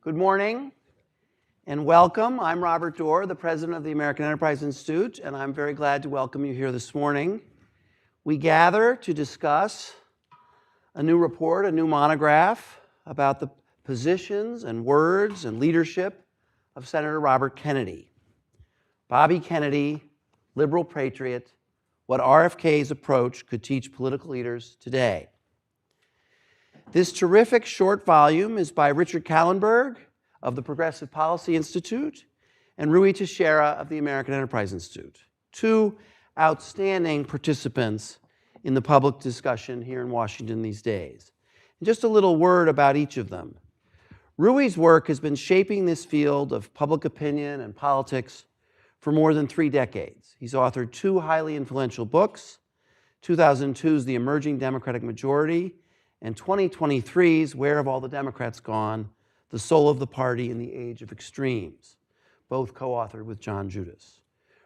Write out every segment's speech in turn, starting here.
Good morning and welcome. I'm Robert Doar, the president of the American Enterprise Institute, and I'm very glad to welcome you here this morning. We gather to discuss a new report, a new monograph about the positions and words and leadership of Senator Robert Kennedy. Bobby Kennedy, liberal patriot, what RFK's approach could teach political leaders today. This terrific short volume is by Richard Kahlenberg of the Progressive Policy Institute and Rui Teixeira of the American Enterprise Institute, two outstanding participants in the public discussion here in Washington these days. And just a little word about each of them. Rui's work has been shaping this field of public opinion and politics for more than 3 decades. He's authored 2 highly influential books, 2002's The Emerging Democratic Majority, and 2023's Where Have All the Democrats Gone? The Soul of the Party in the Age of Extremes, both co-authored with John Judas.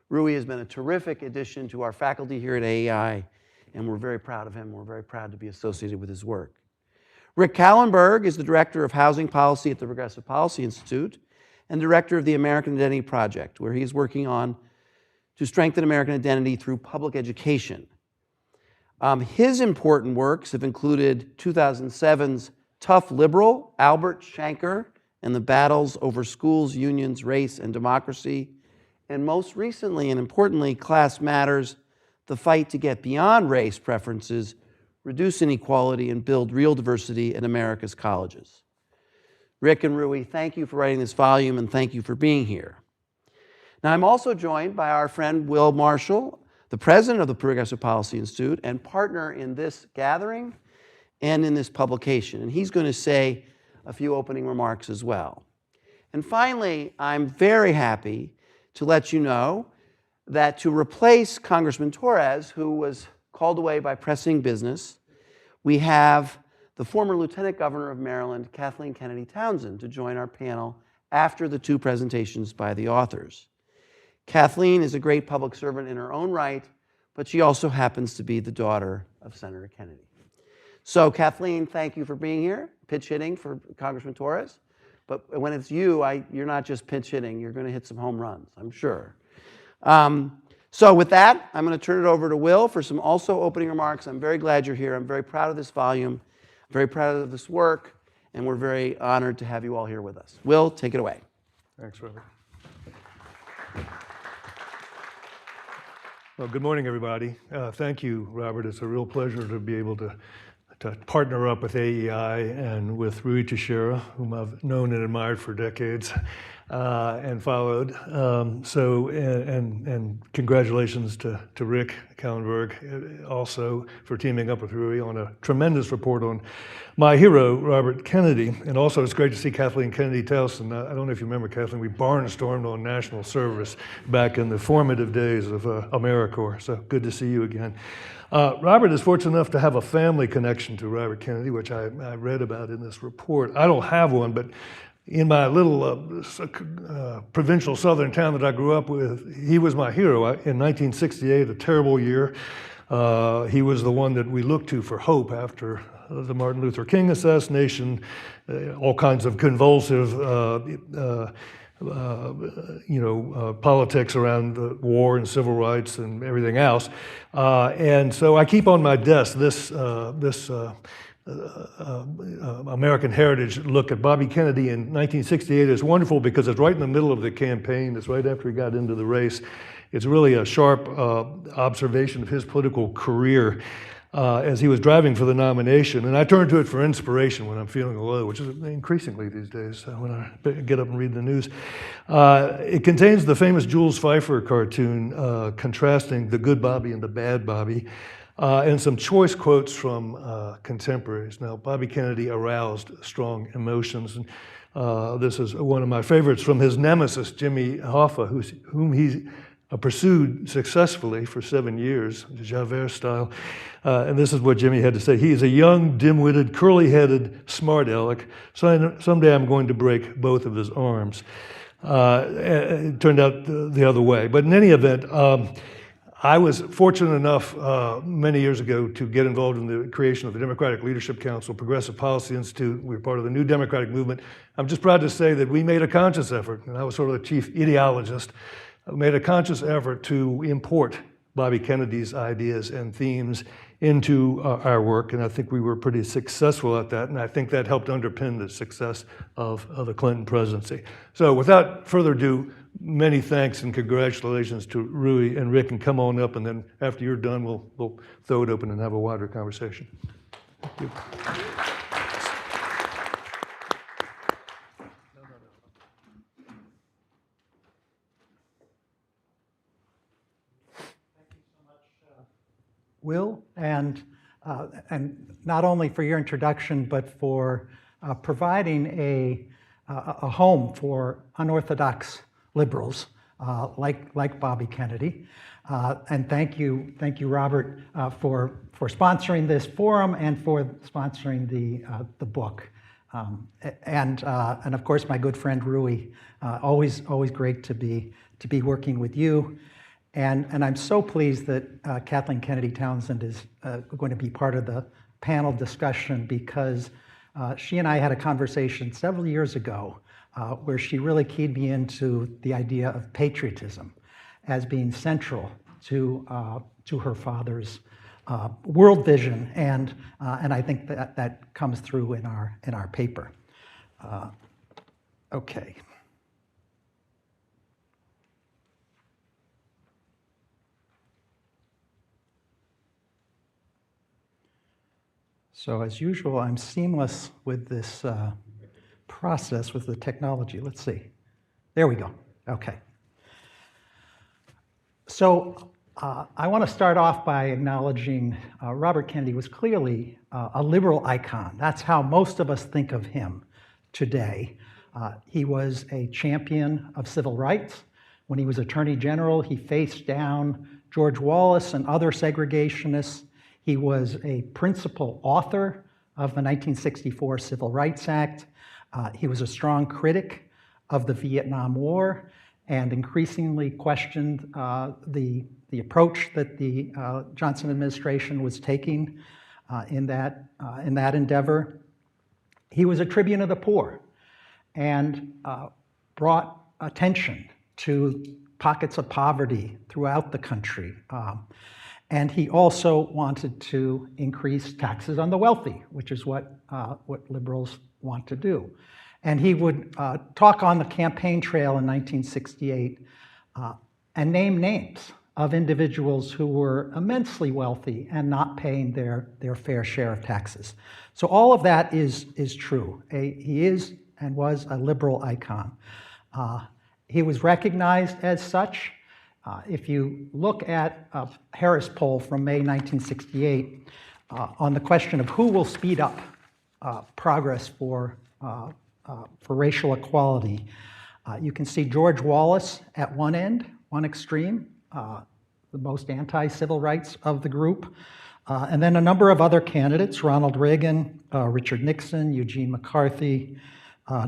Rui has been a terrific addition to our faculty here at AEI, and we're very proud of him. We're very proud to be associated with his work. Rick Kahlenberg is the Director of Housing Policy at the Progressive Policy Institute and Director of the American Identity Project, where he is working on to strengthen American identity through public education. His important works have included 2007's Tough Liberal, Albert Shanker, and the Battles Over Schools, Unions, Race, and Democracy, and most recently and importantly, Class Matters, the fight to get beyond race preferences, reduce inequality, and build real diversity in America's colleges. Rick and Rui, thank you for writing this volume, and thank you for being here. Now, I'm also joined by our friend Will Marshall, the president of the Progressive Policy Institute and partner in this gathering and in this publication. And he's going to say a few opening remarks as well. And finally, I'm very happy to let you know that to replace Congressman Torres, who was called away by pressing business, we have the former Lieutenant Governor of Maryland, Kathleen Kennedy Townsend, to join our panel after the 2 presentations by the authors. Kathleen is a great public servant in her own right, but she also happens to be the daughter of Senator Kennedy. So Kathleen, thank you for being here, pitch hitting for Congressman Torres. But when it's you, you're not just pitch hitting, you're going to hit some home runs, I'm sure. So with that, I'm going to turn it over to Will for some also opening remarks. I'm very glad you're here. I'm very proud of this volume, very proud of this work, and we're very honored to have you all here with us. Will, take it away. Thanks, Robert. Well, good morning, everybody. Thank you, Robert. It's a real pleasure to be able to partner up with AEI and with Rui Teixeira, whom I've known and admired for decades and followed. And congratulations to Rick Kahlenberg also for teaming up with Rui on a tremendous report on my hero, Robert Kennedy. And also it's great to see Kathleen Kennedy Townsend. I don't know if you remember, Kathleen, we barnstormed on national service back in the formative days of AmeriCorps. So good to see you again. Robert is fortunate enough to have a family connection to Robert Kennedy, which I read about in this report. I don't have one, but in my little provincial southern town that I grew up with, he was my hero. In 1968, a terrible year, he was the one that we looked to for hope after the Martin Luther King assassination, all kinds of convulsive politics around the war and civil rights and everything else. And so I keep on my desk this American Heritage look at Bobby Kennedy in 1968. It's wonderful because it's right in the middle of the campaign. It's right after he got into the race. It's really a sharp observation of his political career as he was driving for the nomination. And I turn to it for inspiration when I'm feeling low, which is increasingly these days when I get up and read the news. It contains the famous Jules Feiffer cartoon contrasting the good Bobby and the bad Bobby, and some choice quotes from contemporaries. Now, Bobby Kennedy aroused strong emotions. And this is one of my favorites from his nemesis, Jimmy Hoffa, whom he pursued successfully for 7 years, Javert style. And this is what Jimmy had to say. He is a young, dim-witted, curly-headed, smart aleck. So someday I'm going to break both of his arms. It turned out the other way. But in any event, I was fortunate enough many years ago to get involved in the creation of the Democratic Leadership Council, Progressive Policy Institute. We were part of the New Democratic Movement. I'm just proud to say that we made a conscious effort, and I was sort of the chief ideologist, made a conscious effort to import Bobby Kennedy's ideas and themes into our work, and I think we were pretty successful at that, and I think that helped underpin the success of the Clinton presidency. So without further ado, many thanks and congratulations to Rui and Rick, and come on up, and then after you're done, we'll throw it open and have a wider conversation. Thank you. Will, and not only for your introduction, but for providing a home for unorthodox liberals like Bobby Kennedy. And thank you, Robert, for sponsoring this forum and for sponsoring the book. And of course, my good friend Rui. Always great to be working with you. And I'm so pleased that Kathleen Kennedy Townsend is going to be part of the panel discussion, because she and I had a conversation several years ago where she really keyed me into the idea of patriotism as being central to her father's world vision, and I think that comes through in our paper. Okay. So as usual, I'm seamless with this process with the technology. Let's see. There we go. Okay. So I want to start off by acknowledging Robert Kennedy was clearly a liberal icon. That's how most of us think of him today. He was a champion of civil rights. When he was Attorney General, he faced down George Wallace and other segregationists. He was a principal author of the 1964 Civil Rights Act. He was a strong critic of the Vietnam War and increasingly questioned the approach that the Johnson administration was taking in that endeavor. He was a tribune of the poor and brought attention to pockets of poverty throughout the country. And he also wanted to increase taxes on the wealthy, which is what liberals want to do. And he would talk on the campaign trail in 1968 and name names of individuals who were immensely wealthy and not paying their fair share of taxes. So all of that is true. He is and was a liberal icon. He was recognized as such. If you look at a Harris poll from May 1968 on the question of who will speed up progress for racial equality, you can see George Wallace at one end, one extreme, the most anti-civil rights of the group, and then a number of other candidates: Ronald Reagan, Richard Nixon, Eugene McCarthy,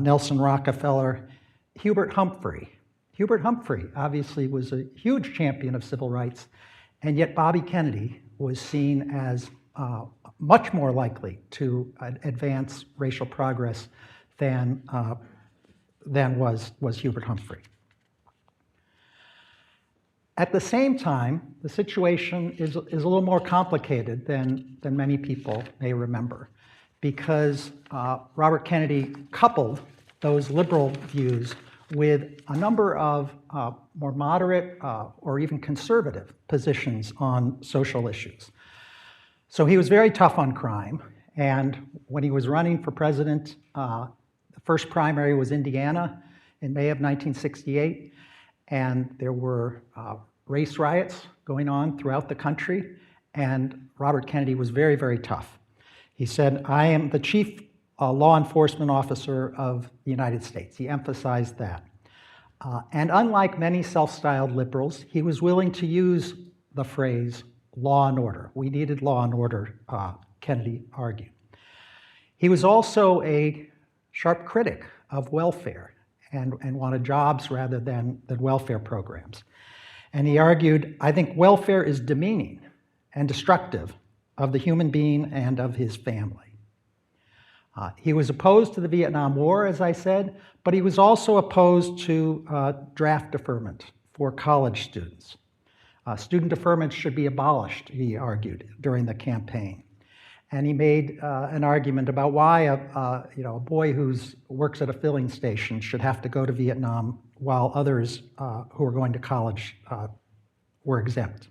Nelson Rockefeller, Hubert Humphrey. Hubert Humphrey obviously was a huge champion of civil rights, and yet Bobby Kennedy was seen as much more likely to advance racial progress than was Hubert Humphrey. At the same time, the situation is a little more complicated than many people may remember, because Robert Kennedy coupled those liberal views with a number of more moderate or even conservative positions on social issues. So he was very tough on crime, and when he was running for president, the first primary was Indiana in May of 1968, and there were race riots going on throughout the country, and Robert Kennedy was very, very tough. He said, "I am the chief law enforcement officer of the United States." He emphasized that. And unlike many self-styled liberals, he was willing to use the phrase law and order. We needed law and order, Kennedy argued. He was also a sharp critic of welfare and wanted jobs rather than welfare programs. And he argued, I think welfare is demeaning and destructive of the human being and of his family. He was opposed to the Vietnam War, as I said, but he was also opposed to draft deferment for college students. Student deferment should be abolished, he argued during the campaign. And he made an argument about why a boy who works at a filling station should have to go to Vietnam while others who are going to college were exempt.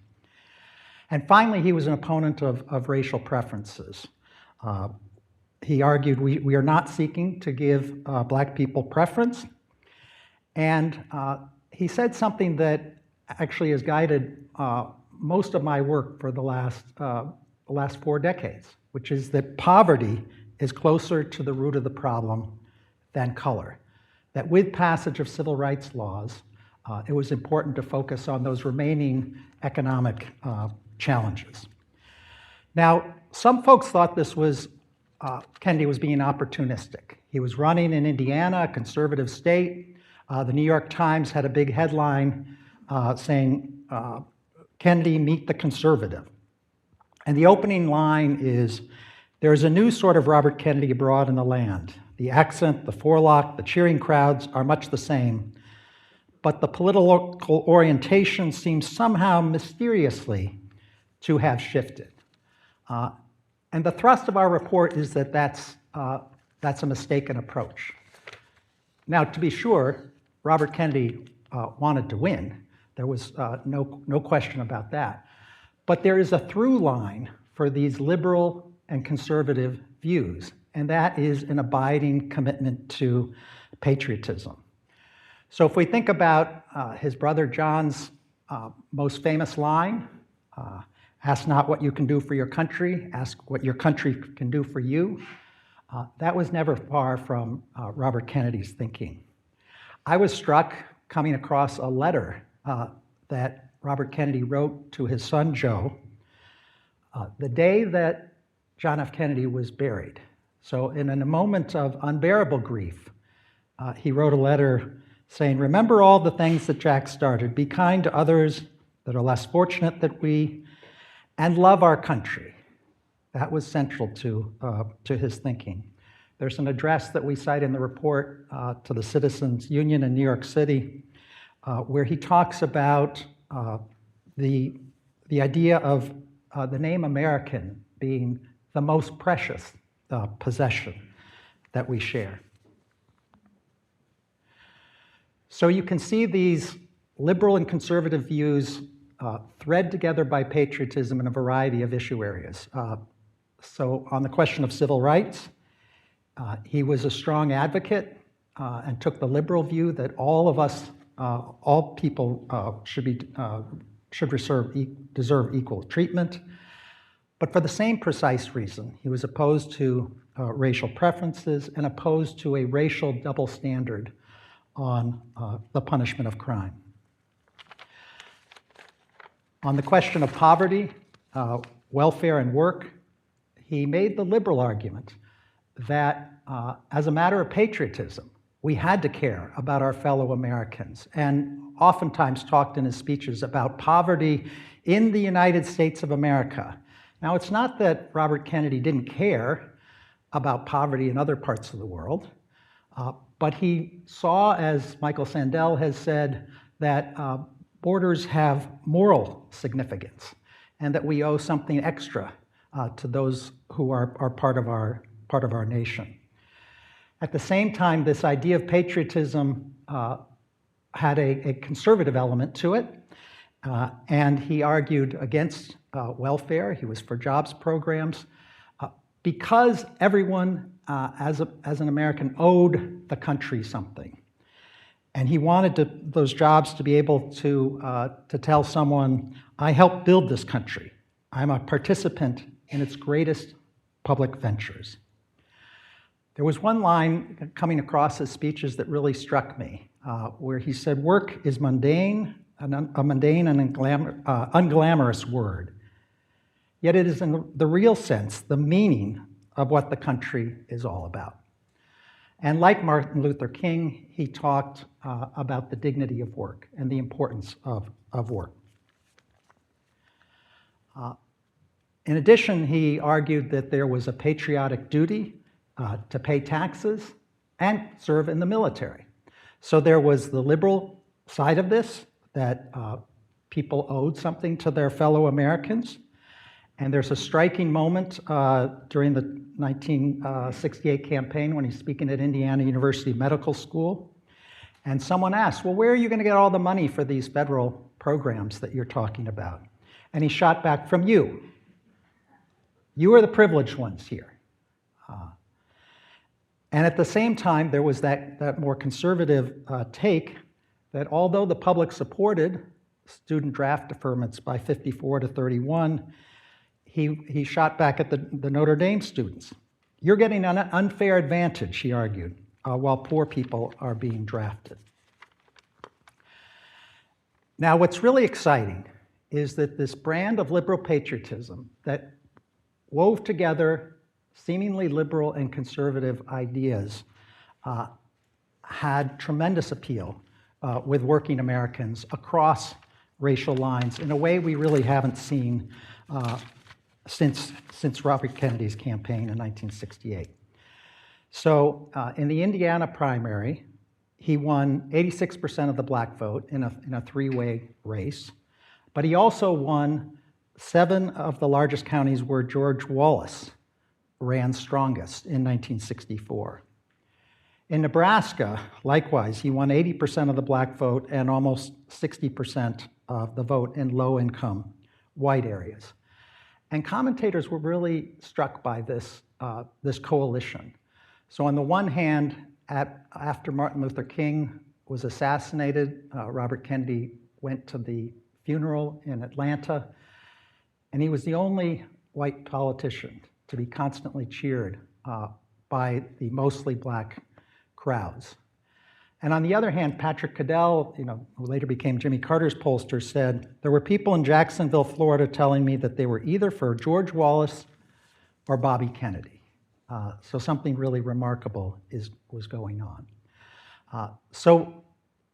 And finally, he was an opponent of racial preferences. He argued we are not seeking to give black people preference. And he said something that actually has guided most of my work for the last 4 decades, which is that poverty is closer to the root of the problem than color. That with passage of civil rights laws, it was important to focus on those remaining economic challenges. Now, some folks thought this was Kennedy was being opportunistic. He was running in Indiana, a conservative state. The New York Times had a big headline saying, Kennedy, meet the conservative. And the opening line is, there's a new sort of Robert Kennedy abroad in the land. The accent, the forelock, the cheering crowds are much the same, but the political orientation seems somehow mysteriously to have shifted. And the thrust of our report is that that's a mistaken approach. Now, to be sure, Robert Kennedy wanted to win. There was no question about that. But there is a through line for these liberal and conservative views, and that is an abiding commitment to patriotism. So if we think about his brother John's most famous line, ask not what you can do for your country, ask what your country can do for you. That was never far from Robert Kennedy's thinking. I was struck coming across a letter that Robert Kennedy wrote to his son Joe the day that John F. Kennedy was buried. So in a moment of unbearable grief, he wrote a letter saying, remember all the things that Jack started, be kind to others that are less fortunate than we, and love our country. That was central to his thinking. There's an address that we cite in the report to the Citizens Union in New York City, where he talks about the idea of the name American being the most precious possession that we share. So you can see these liberal and conservative views thread together by patriotism in a variety of issue areas. So on the question of civil rights, he was a strong advocate and took the liberal view that all of us, all people should deserve equal treatment. But for the same precise reason, he was opposed to racial preferences and opposed to a racial double standard on the punishment of crime. On the question of poverty, welfare, and work, he made the liberal argument that as a matter of patriotism, we had to care about our fellow Americans, and oftentimes talked in his speeches about poverty in the United States of America. Now, it's not that Robert Kennedy didn't care about poverty in other parts of the world, but he saw, as Michael Sandel has said, that borders have moral significance and that we owe something extra to those who are part of our nation. At the same time, this idea of patriotism had a conservative element to it, and he argued against welfare. He was for jobs programs because everyone, as an American, owed the country something. And he wanted those jobs to be able to tell someone, I helped build this country. I'm a participant in its greatest public ventures. There was one line coming across his speeches that really struck me, where he said, work is mundane, a mundane and unglamorous word. Yet it is in the real sense the meaning of what the country is all about. And like Martin Luther King, he talked about the dignity of work and the importance of work. In addition, he argued that there was a patriotic duty to pay taxes and serve in the military. So there was the liberal side of this, that people owed something to their fellow Americans. And there's a striking moment during the 1968 campaign when he's speaking at Indiana University Medical School. And someone asked, well, where are you going to get all the money for these federal programs that you're talking about? And he shot back, from you. You are the privileged ones here. And at the same time, there was that more conservative take that although the public supported student draft deferments by 54 to 31, he shot back at the Notre Dame students. You're getting an unfair advantage, he argued, while poor people are being drafted. Now, what's really exciting is that this brand of liberal patriotism that wove together seemingly liberal and conservative ideas had tremendous appeal with working Americans across racial lines in a way we really haven't seen since Robert Kennedy's campaign in 1968. So in the Indiana primary, he won 86% of the black vote in a three-way race, but he also won 7 of the largest counties where George Wallace ran strongest in 1964. In Nebraska, likewise, he won 80% of the black vote and almost 60% of the vote in low-income white areas. And commentators were really struck by this coalition. So on the one hand, after Martin Luther King was assassinated, Robert Kennedy went to the funeral in Atlanta, and he was the only white politician to be constantly cheered by the mostly black crowds. And on the other hand, Patrick Cadell, who later became Jimmy Carter's pollster, said, there were people in Jacksonville, Florida telling me that they were either for George Wallace or Bobby Kennedy. So something really remarkable was going on. So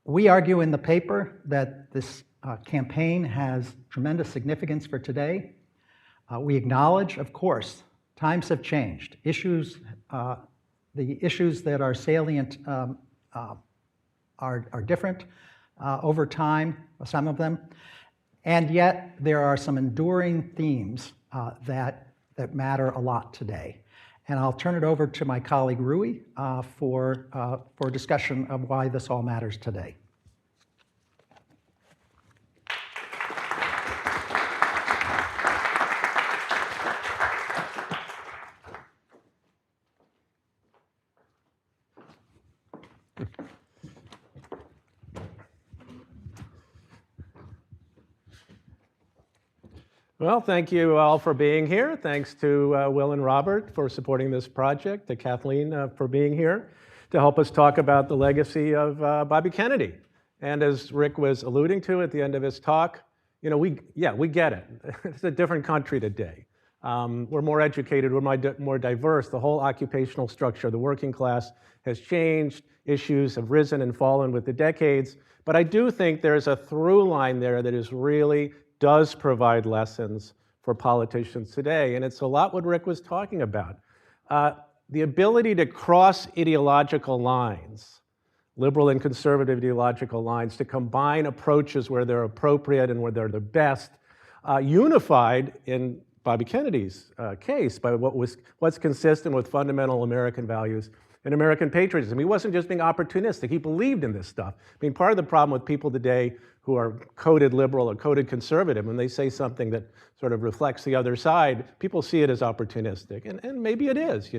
we argue in the paper that this campaign has tremendous significance for today. We acknowledge, of course, times have changed. The issues that are salient are different over time, some of them, and yet there are some enduring themes that matter a lot today. And I'll turn it over to my colleague Rui for discussion of why this all matters today. Well, thank you all for being here. Thanks to Will and Robert for supporting this project, to Kathleen for being here to help us talk about the legacy of Bobby Kennedy. And as Rick was alluding to at the end of his talk, we get it. It's a different country today. We're more educated, we're more diverse. The whole occupational structure of the working class has changed. Issues have risen and fallen with the decades. But I do think there's a through line there that is really does provide lessons for politicians today. And it's a lot what Rick was talking about. The ability to cross ideological lines, liberal and conservative ideological lines, to combine approaches where they're appropriate and where they're the best, unified in Bobby Kennedy's case by what's consistent with fundamental American values and American patriotism. He wasn't just being opportunistic, he believed in this stuff. I mean, part of the problem with people today who are coded liberal or coded conservative, when they say something that sort of reflects the other side, people see it as opportunistic. And maybe it is,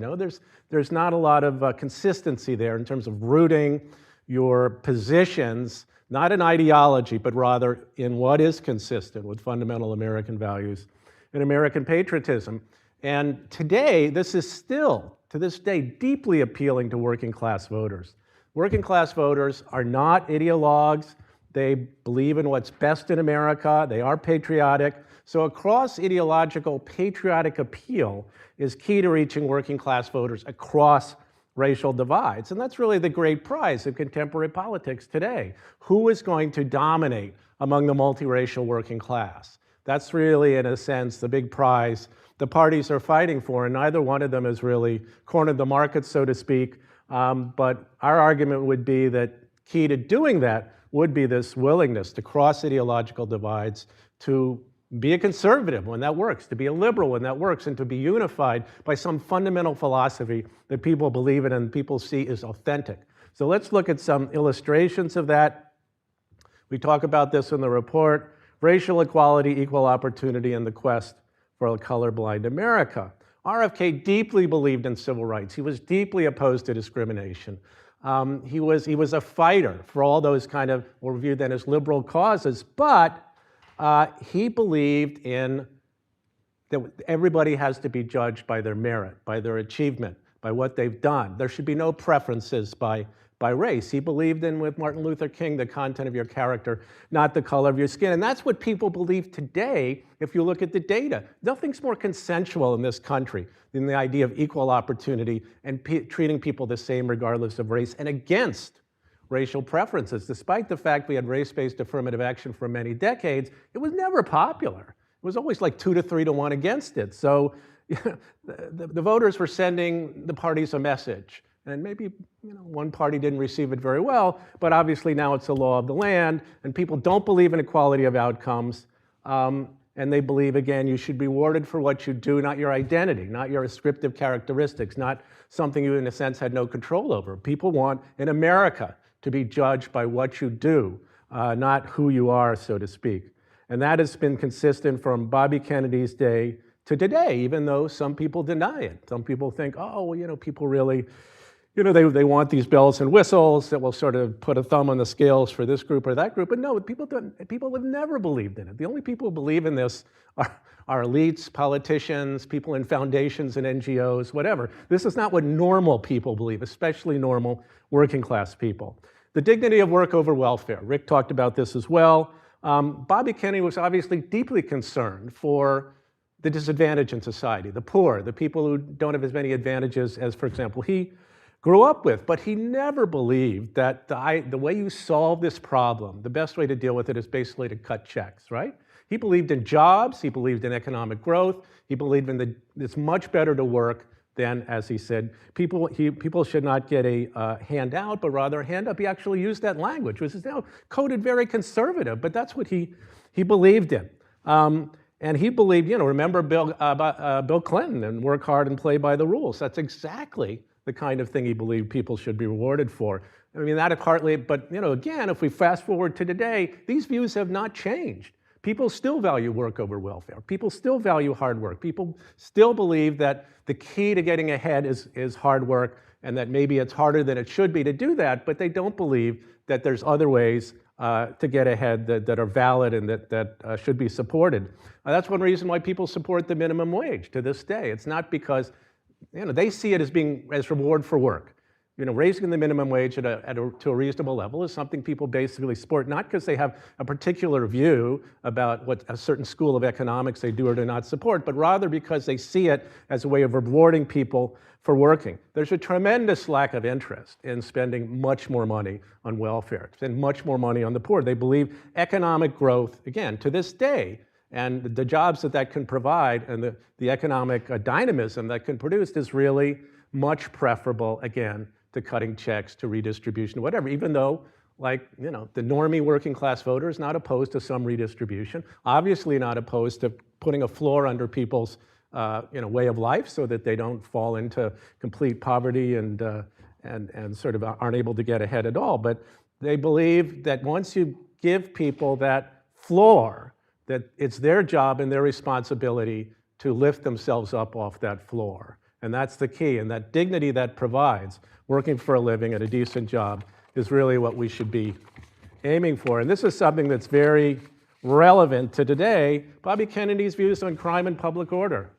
there's not a lot of consistency there in terms of rooting your positions, not in ideology, but rather in what is consistent with fundamental American values and American patriotism. And today, this is still, to this day, deeply appealing to working class voters. Working class voters are not ideologues. They believe in what's best in America. They are patriotic. So a cross-ideological patriotic appeal is key to reaching working class voters across racial divides. And that's really the great prize of contemporary politics today. Who is going to dominate among the multiracial working class? That's really, in a sense, the big prize the parties are fighting for, and neither one of them has really cornered the market, so to speak. But our argument would be that key to doing that would be this willingness to cross ideological divides, to be a conservative when that works, to be a liberal when that works, and to be unified by some fundamental philosophy that people believe in and people see is authentic. So let's look at some illustrations of that. We talk about this in the report: racial equality, equal opportunity, and the quest for a colorblind America. RFK deeply believed in civil rights. He was deeply opposed to discrimination. He was a fighter for all those kind of, what were viewed then as liberal causes, but he believed in that everybody has to be judged by their merit, by their achievement, by what they've done. There should be no preferences by race. He believed in, with Martin Luther King, the content of your character, not the color of your skin. And that's what people believe today if you look at the data. Nothing's more consensual in this country than the idea of equal opportunity and treating people the same regardless of race and against racial preferences. Despite the fact we had race-based affirmative action for many decades, it was never popular. It was always like 2 to 3 to 1 against it. So the voters were sending the parties a message. And maybe one party didn't receive it very well, but obviously now it's the law of the land, and people don't believe in equality of outcomes, and they believe, again, you should be rewarded for what you do, not your identity, not your ascriptive characteristics, not something you, in a sense, had no control over. People want, in America, to be judged by what you do, not who you are, so to speak. And that has been consistent from Bobby Kennedy's day to today, even though some people deny it. Some people think, oh, well, people really, they want these bells and whistles that will sort of put a thumb on the scales for this group or that group. But no, people have never believed in it. The only people who believe in this are elites, politicians, people in foundations and NGOs, whatever. This is not what normal people believe, especially normal working class people. The dignity of work over welfare. Rick talked about this as well. Bobby Kennedy was obviously deeply concerned for the disadvantaged in society, the poor, the people who don't have as many advantages as, for example, he grew up with. But he never believed that the way you solve this problem, the best way to deal with it is basically to cut checks, right? He believed in jobs, he believed in economic growth, he believed in it's much better to work than, as he said, people should not get a handout, but rather a hand up. He actually used that language, which is now coded very conservative, but that's what he believed in. And he believed, remember Bill Clinton and work hard and play by the rules. That's exactly the kind of thing he believed people should be rewarded for. I mean, that partly, but again, if we fast forward to today, these views have not changed. People still value work over welfare. People still value hard work. People still believe that the key to getting ahead is hard work, and that maybe it's harder than it should be to do that, but they don't believe that there's other ways to get ahead that are valid and that should be supported. That's one reason why people support the minimum wage to this day. It's not because they see it as reward for work. Raising the minimum wage to a reasonable level is something people basically support, not because they have a particular view about what a certain school of economics they do or do not support, but rather because they see it as a way of rewarding people for working. There's a tremendous lack of interest in spending much more money on welfare, spend much more money on the poor. They believe economic growth, again, to this day, and the jobs that can provide and the economic dynamism that can produce is really much preferable, again, to cutting checks, to redistribution, whatever, even though, the normie working class voter is not opposed to some redistribution, obviously not opposed to putting a floor under people's way of life so that they don't fall into complete poverty and sort of aren't able to get ahead at all. But they believe that once you give people that floor, that it's their job and their responsibility to lift themselves up off that floor. And that's the key. And that dignity that provides, working for a living at a decent job, is really what we should be aiming for. And this is something that's very relevant to today. Bobby Kennedy's views on crime and public order.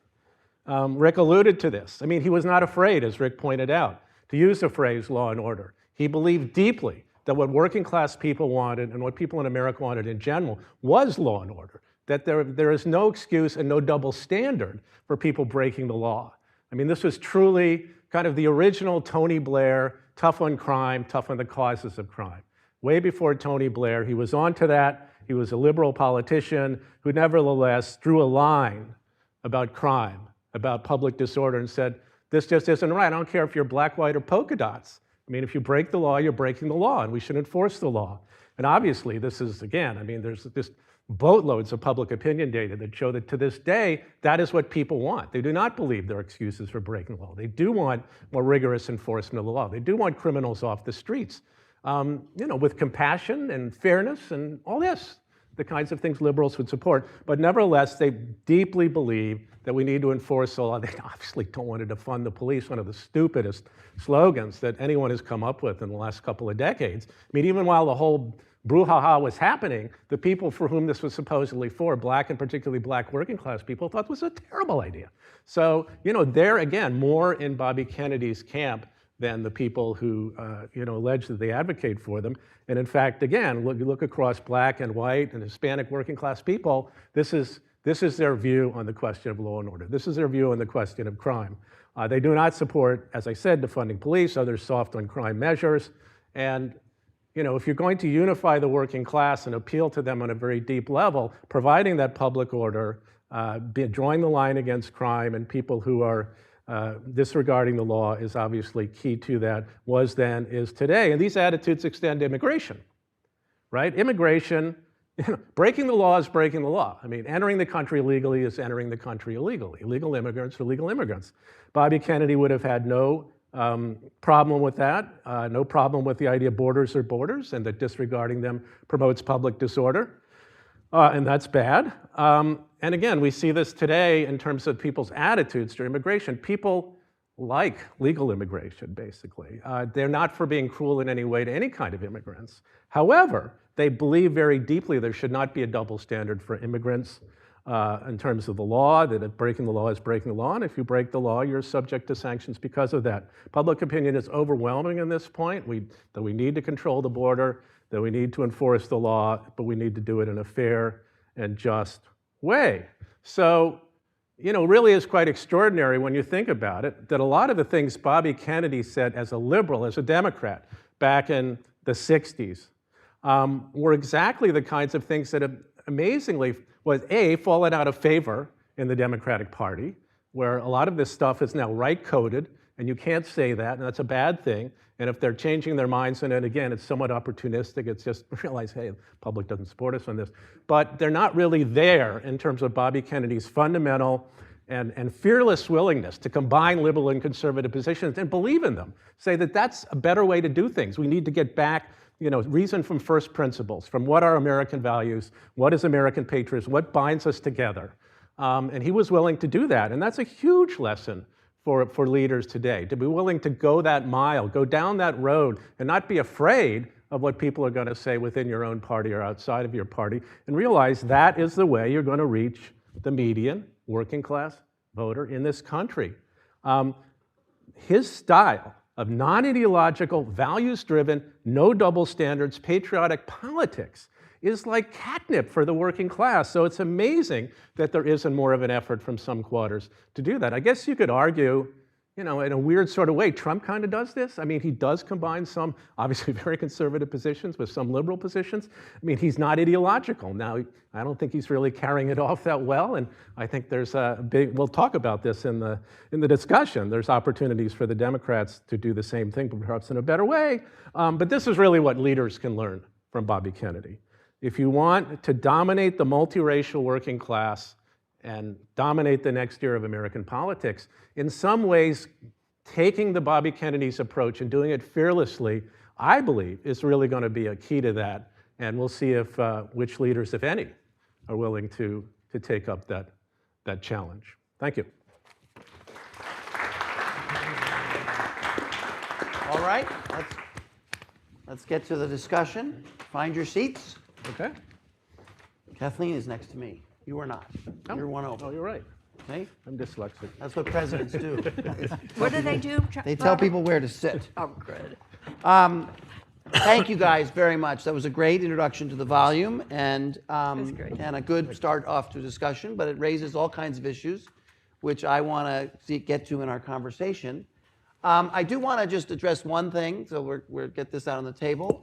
Rick alluded to this. I mean, he was not afraid, as Rick pointed out, to use the phrase law and order. He believed deeply that what working class people wanted and what people in America wanted in general was law and order, that there is no excuse and no double standard for people breaking the law. I mean, this was truly kind of the original Tony Blair, tough on crime, tough on the causes of crime. Way before Tony Blair, he was on to that. He was a liberal politician who nevertheless drew a line about crime, about public disorder, and said, this just isn't right. I don't care if you're black, white, or polka dots. I mean, if you break the law, you're breaking the law, and we should enforce the law. And obviously, this is, again, I mean, there's just boatloads of public opinion data that show that to this day, that is what people want. They do not believe there are excuses for breaking the law. They do want more rigorous enforcement of the law. They do want criminals off the streets, with compassion and fairness and all this, the kinds of things liberals would support. But nevertheless, they deeply believe that we need to enforce the law. They obviously don't want to defund the police, one of the stupidest slogans that anyone has come up with in the last couple of decades. I mean, even while the whole brouhaha was happening, the people for whom this was supposedly for, black and particularly black working class people, thought it was a terrible idea. So, they're, again, more in Bobby Kennedy's camp than the people who, allege that they advocate for them. And in fact, again, you look across black and white and Hispanic working class people, this is their view on the question of law and order. This is their view on the question of crime. They do not support, as I said, defunding police, other soft on crime measures. And if you're going to unify the working class and appeal to them on a very deep level, providing that public order, drawing the line against crime and people who are disregarding the law is obviously key to that, was then, is today. And these attitudes extend to immigration, right? Immigration, breaking the law is breaking the law. I mean, entering the country illegally is entering the country illegally. Illegal immigrants are legal immigrants. Bobby Kennedy would have had no problem with that, no problem with the idea borders are borders and that disregarding them promotes public disorder. And that's bad. And again, we see this today in terms of people's attitudes to immigration. People like legal immigration, basically. They're not for being cruel in any way to any kind of immigrants. However, they believe very deeply there should not be a double standard for immigrants in terms of the law, that if breaking the law is breaking the law, and if you break the law, you're subject to sanctions because of that. Public opinion is overwhelming in this point, that we need to control the border, that we need to enforce the law, but we need to do it in a fair and just way. So, really is quite extraordinary when you think about it, that a lot of the things Bobby Kennedy said as a liberal, as a Democrat, back in the 60s, were exactly the kinds of things that have amazingly was fallen out of favor in the Democratic Party, where a lot of this stuff is now right-coded, and you can't say that, and that's a bad thing. And if they're changing their minds, and again, it's somewhat opportunistic, it's just realize, hey, the public doesn't support us on this. But they're not really there in terms of Bobby Kennedy's fundamental and fearless willingness to combine liberal and conservative positions and believe in them. Say that that's a better way to do things. We need to get back, reason from first principles, from what are American values, what is American patriotism, what binds us together. And he was willing to do that. And that's a huge lesson for leaders today, to be willing to go that mile, go down that road, and not be afraid of what people are going to say within your own party or outside of your party, and realize that is the way you're going to reach the median working class voter in this country. His style of non-ideological, values-driven, no double standards, patriotic politics is like catnip for the working class. So it's amazing that there isn't more of an effort from some quarters to do that. I guess you could argue, in a weird sort of way, Trump kind of does this. I mean, he does combine some obviously very conservative positions with some liberal positions. I mean, he's not ideological. Now, I don't think he's really carrying it off that well, and I think there's we'll talk about this in the discussion. There's opportunities for the Democrats to do the same thing, but perhaps in a better way. But this is really what leaders can learn from Bobby Kennedy. If you want to dominate the multiracial working class and dominate the next era of American politics, in some ways, taking the Bobby Kennedy's approach and doing it fearlessly, I believe, is really going to be a key to that. And we'll see if which leaders, if any, are willing to take up that challenge. Thank you. All right, let's get to the discussion. Find your seats. Okay. Kathleen is next to me. You are not. Oh. You're one over. Oh, you're right. Okay? I'm dyslexic. That's what presidents do. What do they do? They tell people where to sit. Oh, good. Thank you guys very much. That was a great introduction to the volume and great. and a good start off to discussion, but it raises all kinds of issues, which I want to get to in our conversation. I do want to just address one thing, so we'll get this out on the table.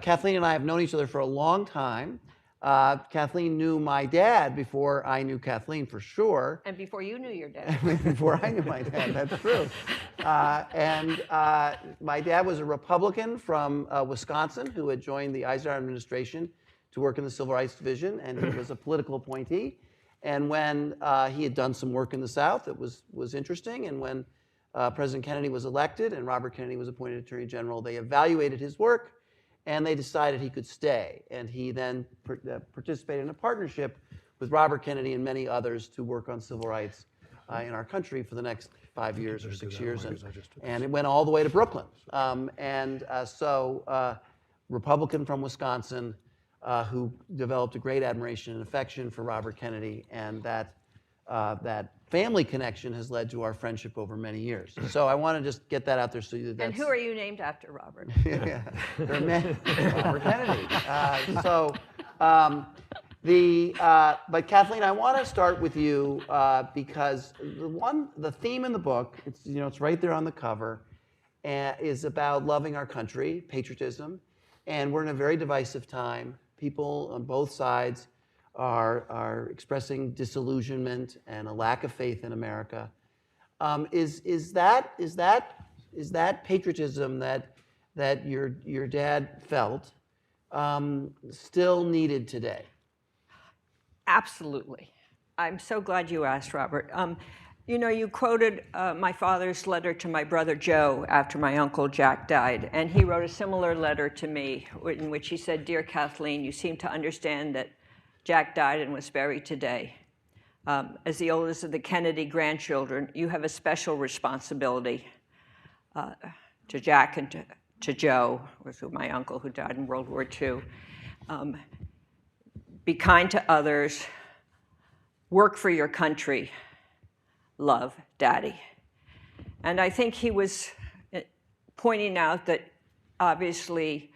Kathleen and I have known each other for a long time. Kathleen knew my dad before I knew Kathleen for sure. And before you knew your dad. Before I knew my dad, that's true. And my dad was a Republican from Wisconsin who had joined the Eisenhower administration to work in the Civil Rights Division, and he was a political appointee. And when he had done some work in the South, it was interesting. And when President Kennedy was elected and Robert Kennedy was appointed Attorney General, they evaluated his work and they decided he could stay. And he then participated in a partnership with Robert Kennedy and many others to work on civil rights in our country for the next 5 years or 6 years. And it went all the way to Brooklyn. So Republican from Wisconsin who developed a great admiration and affection for Robert Kennedy, and that family connection has led to our friendship over many years. So I want to just get that out there so that's... And who are you named after, Robert? Yeah, there are many. Robert Kennedy. But Kathleen, I want to start with you because the theme in the book, it's right there on the cover, is about loving our country, patriotism, and we're in a very divisive time. People on both sides are expressing disillusionment and a lack of faith in America. Is that patriotism that your dad felt still needed today? Absolutely. I'm so glad you asked, Robert. You quoted my father's letter to my brother Joe after my uncle Jack died, and he wrote a similar letter to me in which he said, "Dear Kathleen, you seem to understand that Jack died and was buried today. As the oldest of the Kennedy grandchildren, you have a special responsibility to Jack and to Joe, was my uncle who died in World War II. Be kind to others, work for your country, love, Daddy." And I think he was pointing out that obviously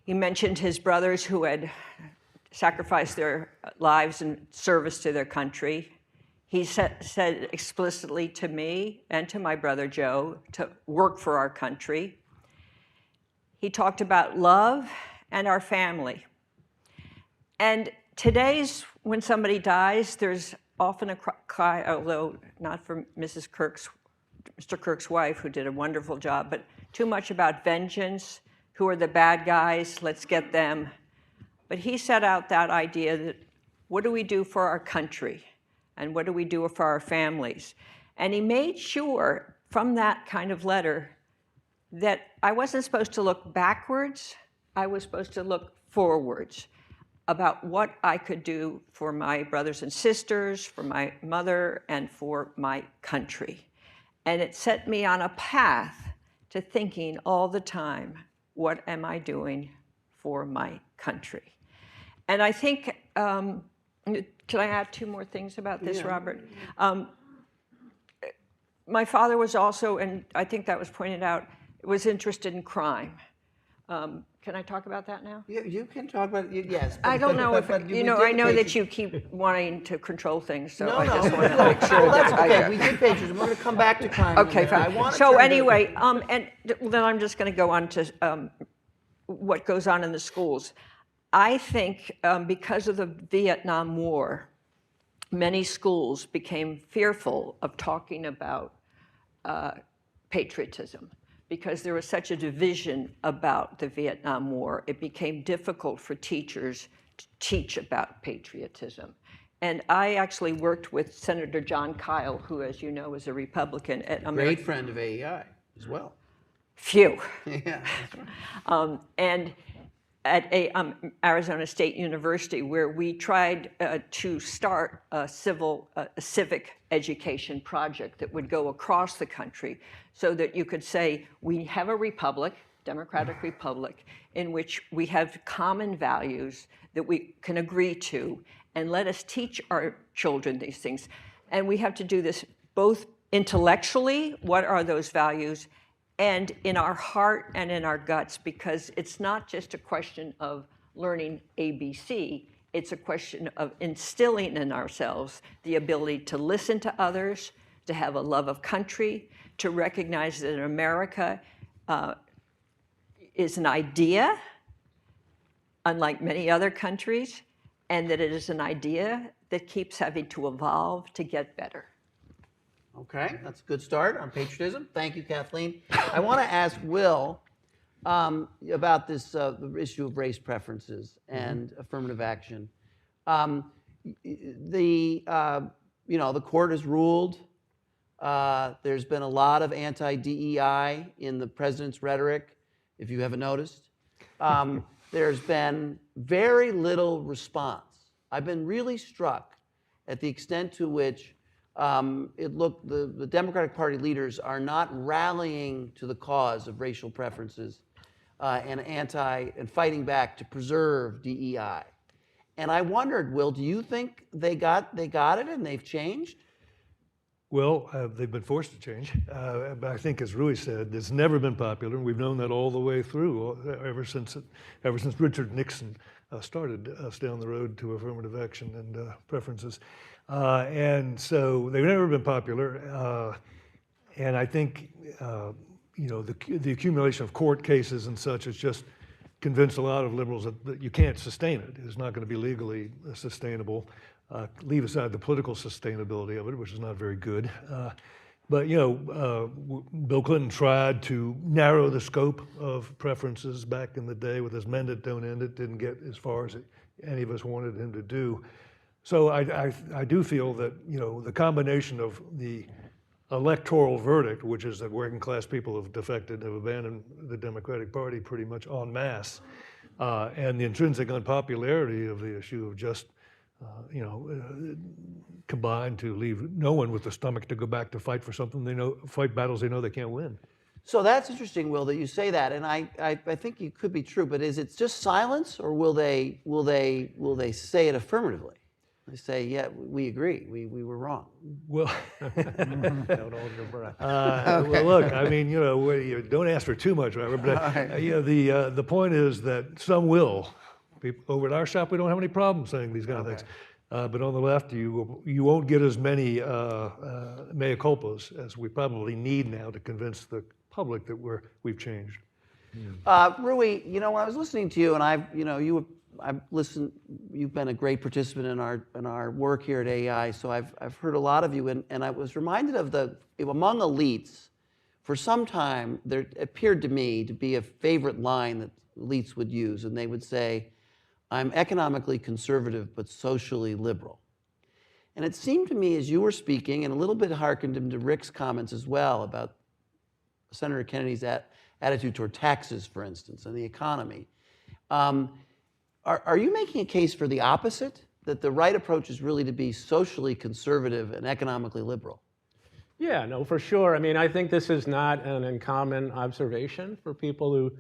he mentioned his brothers who had sacrificed their lives in service to their country. He said explicitly to me and to my brother Joe to work for our country. He talked about love and our family. And when somebody dies, there's often a cry, although not for Mr. Kirk's wife, who did a wonderful job, but too much about vengeance. Who are the bad guys? Let's get them. But he set out that idea that what do we do for our country? And what do we do for our families? And he made sure from that kind of letter that I wasn't supposed to look backwards, I was supposed to look forwards about what I could do for my brothers and sisters, for my mother, and for my country. And it set me on a path to thinking all the time, what am I doing for my country? And I think, can I add two more things about this, Robert? My father was also, and I think that was pointed out, was interested in crime. Can I talk about that now? You can talk about it, yes. I don't know if, I know that you keep wanting to control things, so I just want to make sure that's okay. We did patriotism. We're going to come back to crime. Okay, fine. So anyway, and then I'm just going to go on to what goes on in the schools. I think because of the Vietnam War, many schools became fearful of talking about patriotism. Because there was such a division about the Vietnam War, it became difficult for teachers to teach about patriotism. And I actually worked with Senator John Kyle, who, as you know, is a Republican at Great friend of AEI as well. Phew. Yeah, that's right. And at Arizona State University, where we tried to start a civic education project that would go across the country so that you could say, we have a republic, democratic republic, in which we have common values that we can agree to, and let us teach our children these things. And we have to do this both intellectually, what are those values, and in our heart and in our guts, because it's not just a question of learning ABC, it's a question of instilling in ourselves the ability to listen to others, to have a love of country, to recognize that America is an idea, unlike many other countries, and that it is an idea that keeps having to evolve to get better. Okay, that's a good start on patriotism. Thank you, Kathleen. I want to ask Will about this the issue of race preferences and affirmative action. The court has ruled. There's been a lot of anti-DEI in the president's rhetoric, if you haven't noticed. There's been very little response. I've been really struck at the extent to which the Democratic Party leaders are not rallying to the cause of racial preferences and fighting back to preserve DEI. And I wondered, Will, do you think they got it and they've changed? Well, they've been forced to change, but I think, as Rui said, it's never been popular, and we've known that all the way through, ever since Richard Nixon started us down the road to affirmative action and preferences, and so they've never been popular. And I think the accumulation of court cases and such has just convinced a lot of liberals that you can't sustain it. It's not going to be legally sustainable. Leave aside the political sustainability of it, which is not very good. But Bill Clinton tried to narrow the scope of preferences back in the day with his "mend it, don't end it." Didn't get as far as any of us wanted him to do. So I do feel that the combination of the electoral verdict, which is that working class people have defected, have abandoned the Democratic Party pretty much en masse, and the intrinsic unpopularity of the issue of just combined to leave no one with the stomach to go back to fight for something fight battles they know they can't win. So that's interesting, Will, that you say that, and I think it could be true. But is it just silence, or will they say it affirmatively? They say, yeah, we agree, we were wrong. Well, Don't hold your breath. well, look, I mean, you don't ask for too much, Robert. But the point is that some will. People over at our shop, we don't have any problem saying these kind of things. But on the left, you won't get as many mea culpas as we probably need now to convince the public that we've changed. Rui, when I was listening to you, and I've listened. You've been a great participant in our work here at AEI. So I've heard a lot of you, and I was reminded of among elites, for some time there appeared to me to be a favorite line that elites would use, and they would say, "I'm economically conservative but socially liberal." And it seemed to me as you were speaking, and a little bit hearkened into Rick's comments as well about Senator Kennedy's attitude toward taxes, for instance, and the economy. Are you making a case for the opposite, that the right approach is really to be socially conservative and economically liberal? Yeah, no, for sure. I mean, I think this is not an uncommon observation for people who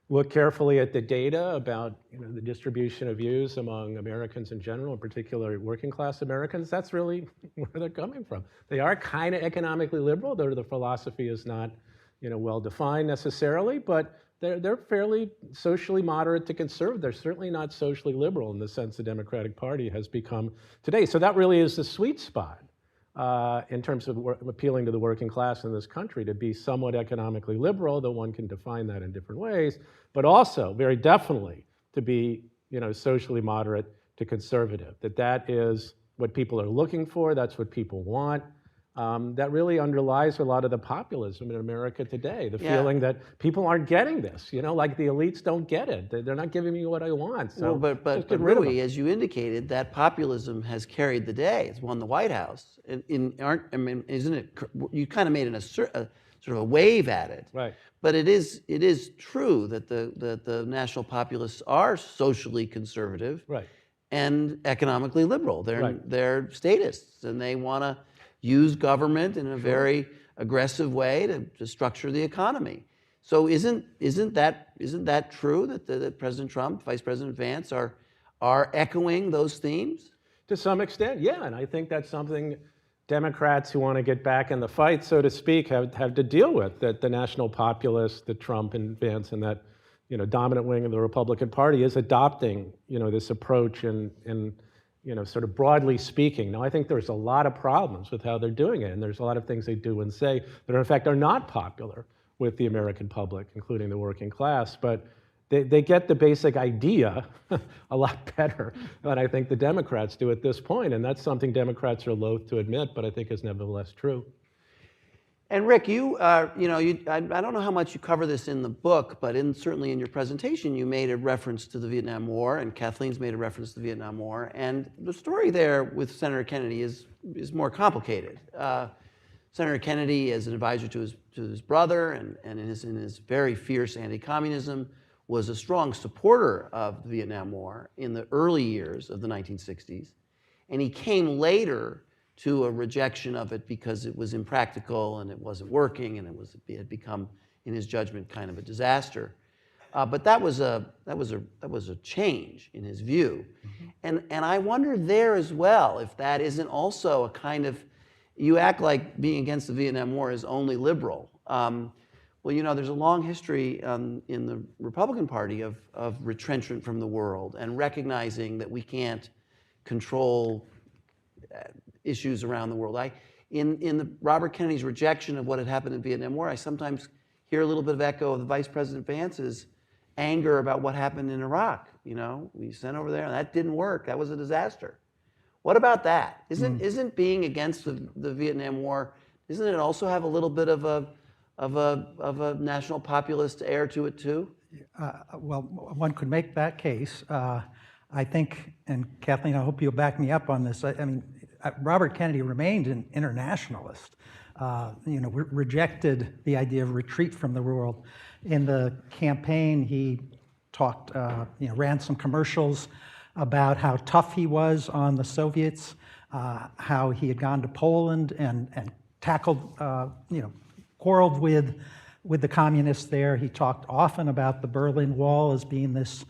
look carefully at the data about the distribution of views among Americans in general, in particular working class Americans. That's really where they're coming from. They are kind of economically liberal, though the philosophy is not well defined necessarily, but they're fairly socially moderate to conservative. They're certainly not socially liberal in the sense the Democratic Party has become today. So that really is the sweet spot in terms of appealing to the working class in this country, to be somewhat economically liberal, though one can define that in different ways, but also very definitely to be socially moderate to conservative. That is what people are looking for. That's what people want. That really underlies a lot of the populism in America today, the feeling that people aren't getting this, like the elites don't get it. They're not giving me what I want. So but Rui, as you indicated, that populism has carried the day. It's won the White House. Isn't it? You kind of made a sort of a wave at it. Right. But it is true that the national populists are socially conservative, right, and economically liberal. They're statists, and they want to use government in a very aggressive way to structure the economy. So isn't that true that President Trump, Vice President Vance are echoing those themes? To some extent, yeah, and I think that's something Democrats who want to get back in the fight, so to speak, have to deal with. That the national populists, that Trump and Vance and that dominant wing of the Republican Party is adopting this approach and sort of broadly speaking. Now, I think there's a lot of problems with how they're doing it, and there's a lot of things they do and say that, in fact, are not popular with the American public, including the working class. But they get the basic idea a lot better than I think the Democrats do at this point, and that's something Democrats are loath to admit, but I think is nevertheless true. And Rick, I don't know how much you cover this in the book, but certainly in your presentation, you made a reference to the Vietnam War, and Kathleen's made a reference to the Vietnam War. And the story there with Senator Kennedy is more complicated. Senator Kennedy, as an advisor to his brother, and in his very fierce anti-communism, was a strong supporter of the Vietnam War in the early years of the 1960s. And he came later to a rejection of it because it was impractical and it wasn't working, and it had become, in his judgment, kind of a disaster. But that was a change in his view, and I wonder there as well if that isn't also a kind of, you act like being against the Vietnam War is only liberal. Well, there's a long history in the Republican Party of retrenchment from the world and recognizing that we can't control issues around the world. In Robert Kennedy's rejection of what had happened in the Vietnam War, I sometimes hear a little bit of echo of the Vice President Vance's anger about what happened in Iraq. We sent over there and that didn't work. That was a disaster. What about that? Isn't being against the Vietnam War, doesn't it also have a little bit of a national populist air to it too? Well, one could make that case. I think, and Kathleen, I hope you'll back me up on this. I mean, Robert Kennedy remained an internationalist. Rejected the idea of retreat from the world. In the campaign, he talked, ran some commercials about how tough he was on the Soviets, how he had gone to Poland and tackled, quarreled with the communists there. He talked often about the Berlin Wall as being this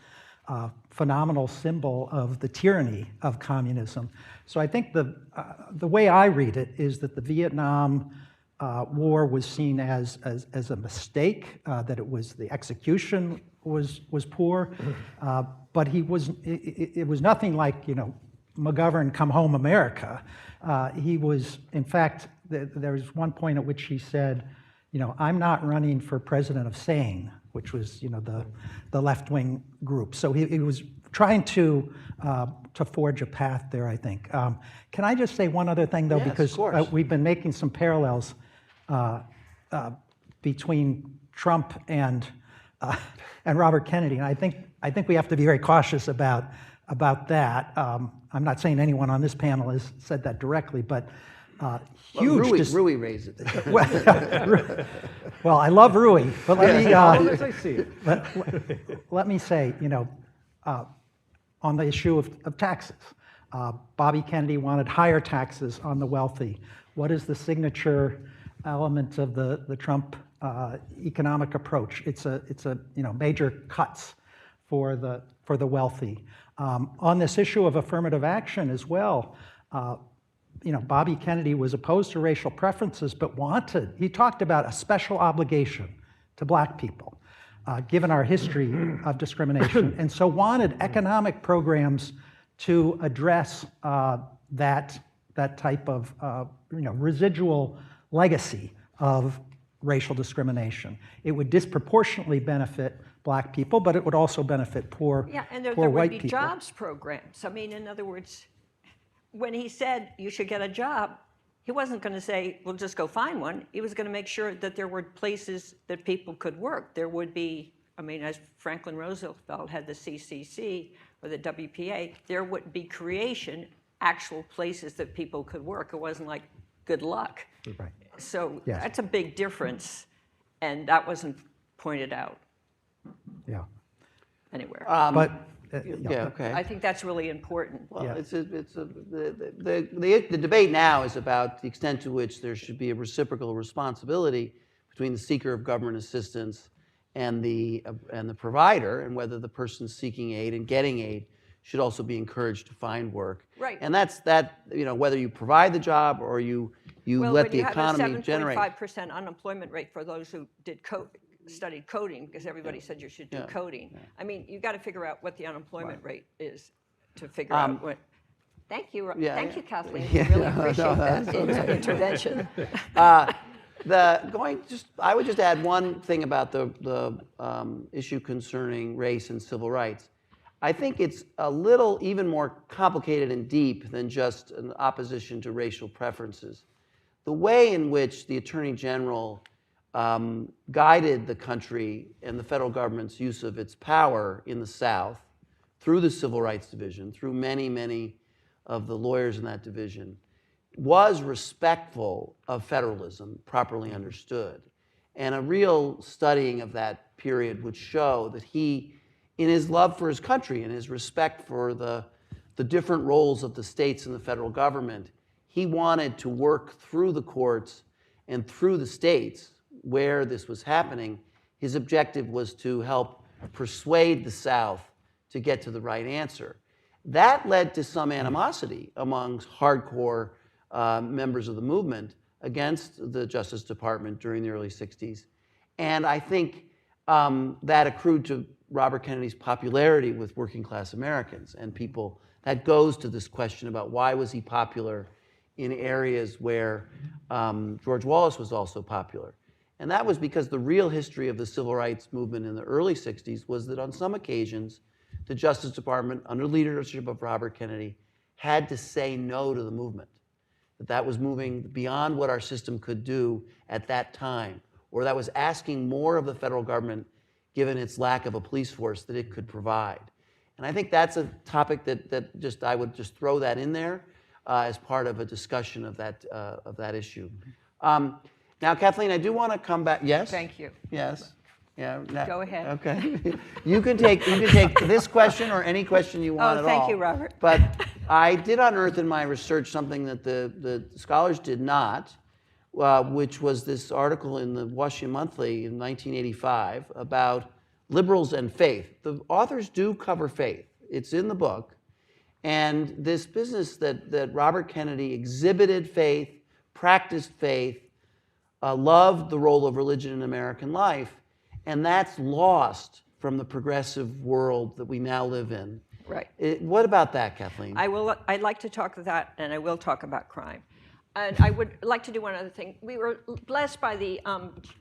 phenomenal symbol of the tyranny of communism. So I think the way I read it is that the Vietnam War was seen as a mistake, that it was, the execution was poor, but it was nothing like, McGovern, come home America. He was, in fact, there was one point at which he said, I'm not running for president of Sane, which was, the left-wing group. So he was trying to forge a path there, I think. Can I just say one other thing, though, yes, because we've been making some parallels between Trump and Robert Kennedy, and I think we have to be very cautious about that. I'm not saying anyone on this panel has said that directly, but huge. Rui raised it. Well, I love Rui, but As I see it. let me say, on the issue of taxes, Bobby Kennedy wanted higher taxes on the wealthy. What is the signature element of the Trump economic approach? It's a major cuts for the wealthy. On this issue of affirmative action as well, Bobby Kennedy was opposed to racial preferences, but he talked about a special obligation to black people, given our history of discrimination, and so wanted economic programs to address that type of residual legacy of racial discrimination. It would disproportionately benefit black people, but it would also benefit poor white people. Yeah, and there would be jobs programs. I mean, in other words, when he said you should get a job, he wasn't going to say, well, just go find one. He was going to make sure that there were places that people could work. There would be, as Franklin Roosevelt had the CCC or the WPA, there would be creation, actual places that people could work. It wasn't like, good luck. Right. So Yes. that's a big difference, and that wasn't pointed out Yeah. anywhere. But Yeah, okay. I think that's really important. Well, Yeah. the debate now is about the extent to which there should be a reciprocal responsibility between the seeker of government assistance and the provider, and whether the person seeking aid and getting aid should also be encouraged to find work. Right. And that's whether you provide the job or you let the economy generate. Well, when you have a 7.5% unemployment rate for those who studied coding, because everybody said you should do coding. You got to figure out what the unemployment rate is to figure out what. Thank you, Yeah, thank yeah. you, Kathleen. Yeah, Really no, appreciate that's that intervention. I would just add one thing about the issue concerning race and civil rights. I think it's a little even more complicated and deep than just an opposition to racial preferences. The way in which the Attorney General guided the country and the federal government's use of its power in the South through the Civil Rights Division, through many, many of the lawyers in that division, was respectful of federalism, properly understood. And a real studying of that period would show that he, in his love for his country and his respect for the different roles of the states and the federal government, he wanted to work through the courts and through the states where this was happening. His objective was to help persuade the South to get to the right answer. That led to some animosity amongst hardcore members of the movement against the Justice Department during the early 60s. And I think that accrued to Robert Kennedy's popularity with working class Americans and people. That goes to this question about why was he popular in areas where George Wallace was also popular. And that was because the real history of the civil rights movement in the early 60s was that on some occasions, the Justice Department, under leadership of Robert Kennedy, had to say no to the movement. That was moving beyond what our system could do at that time, or that was asking more of the federal government given its lack of a police force that it could provide. And I think that's a topic that I would just throw that in there as part of a discussion of that issue. Now, Kathleen, I do want to come back. Yes? Thank you. Yes. Yeah. Go ahead. Okay. You can take this question or any question you want at all. Thank you, Robert. But I did unearth in my research something that the scholars did not, which was this article in the Washington Monthly in 1985 about liberals and faith. The authors do cover faith. It's in the book. And this business that Robert Kennedy exhibited faith, practiced faith, loved the role of religion in American life, and that's lost from the progressive world that we now live in. Right. What about that, Kathleen? I'd like to talk about that, and I will talk about crime. And I would like to do one other thing. We were blessed by the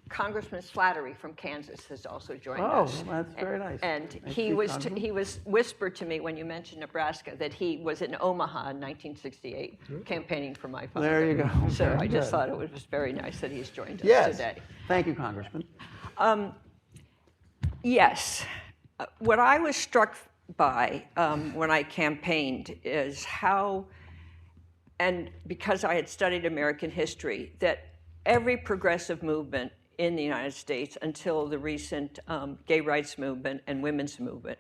Congressman's flattery from Kansas has also joined us. Oh, that's very nice. And Thank he you, was Congressman. he was whispered to me when you mentioned Nebraska that he was in Omaha in 1968 campaigning for my father. There you go. So Very I just good. thought it was very nice that he's joined us Yes. today. Thank you, Congressman. Yes. What I was struck by when I campaigned is how, and because I had studied American history, that every progressive movement in the United States until the recent gay rights movement and women's movement,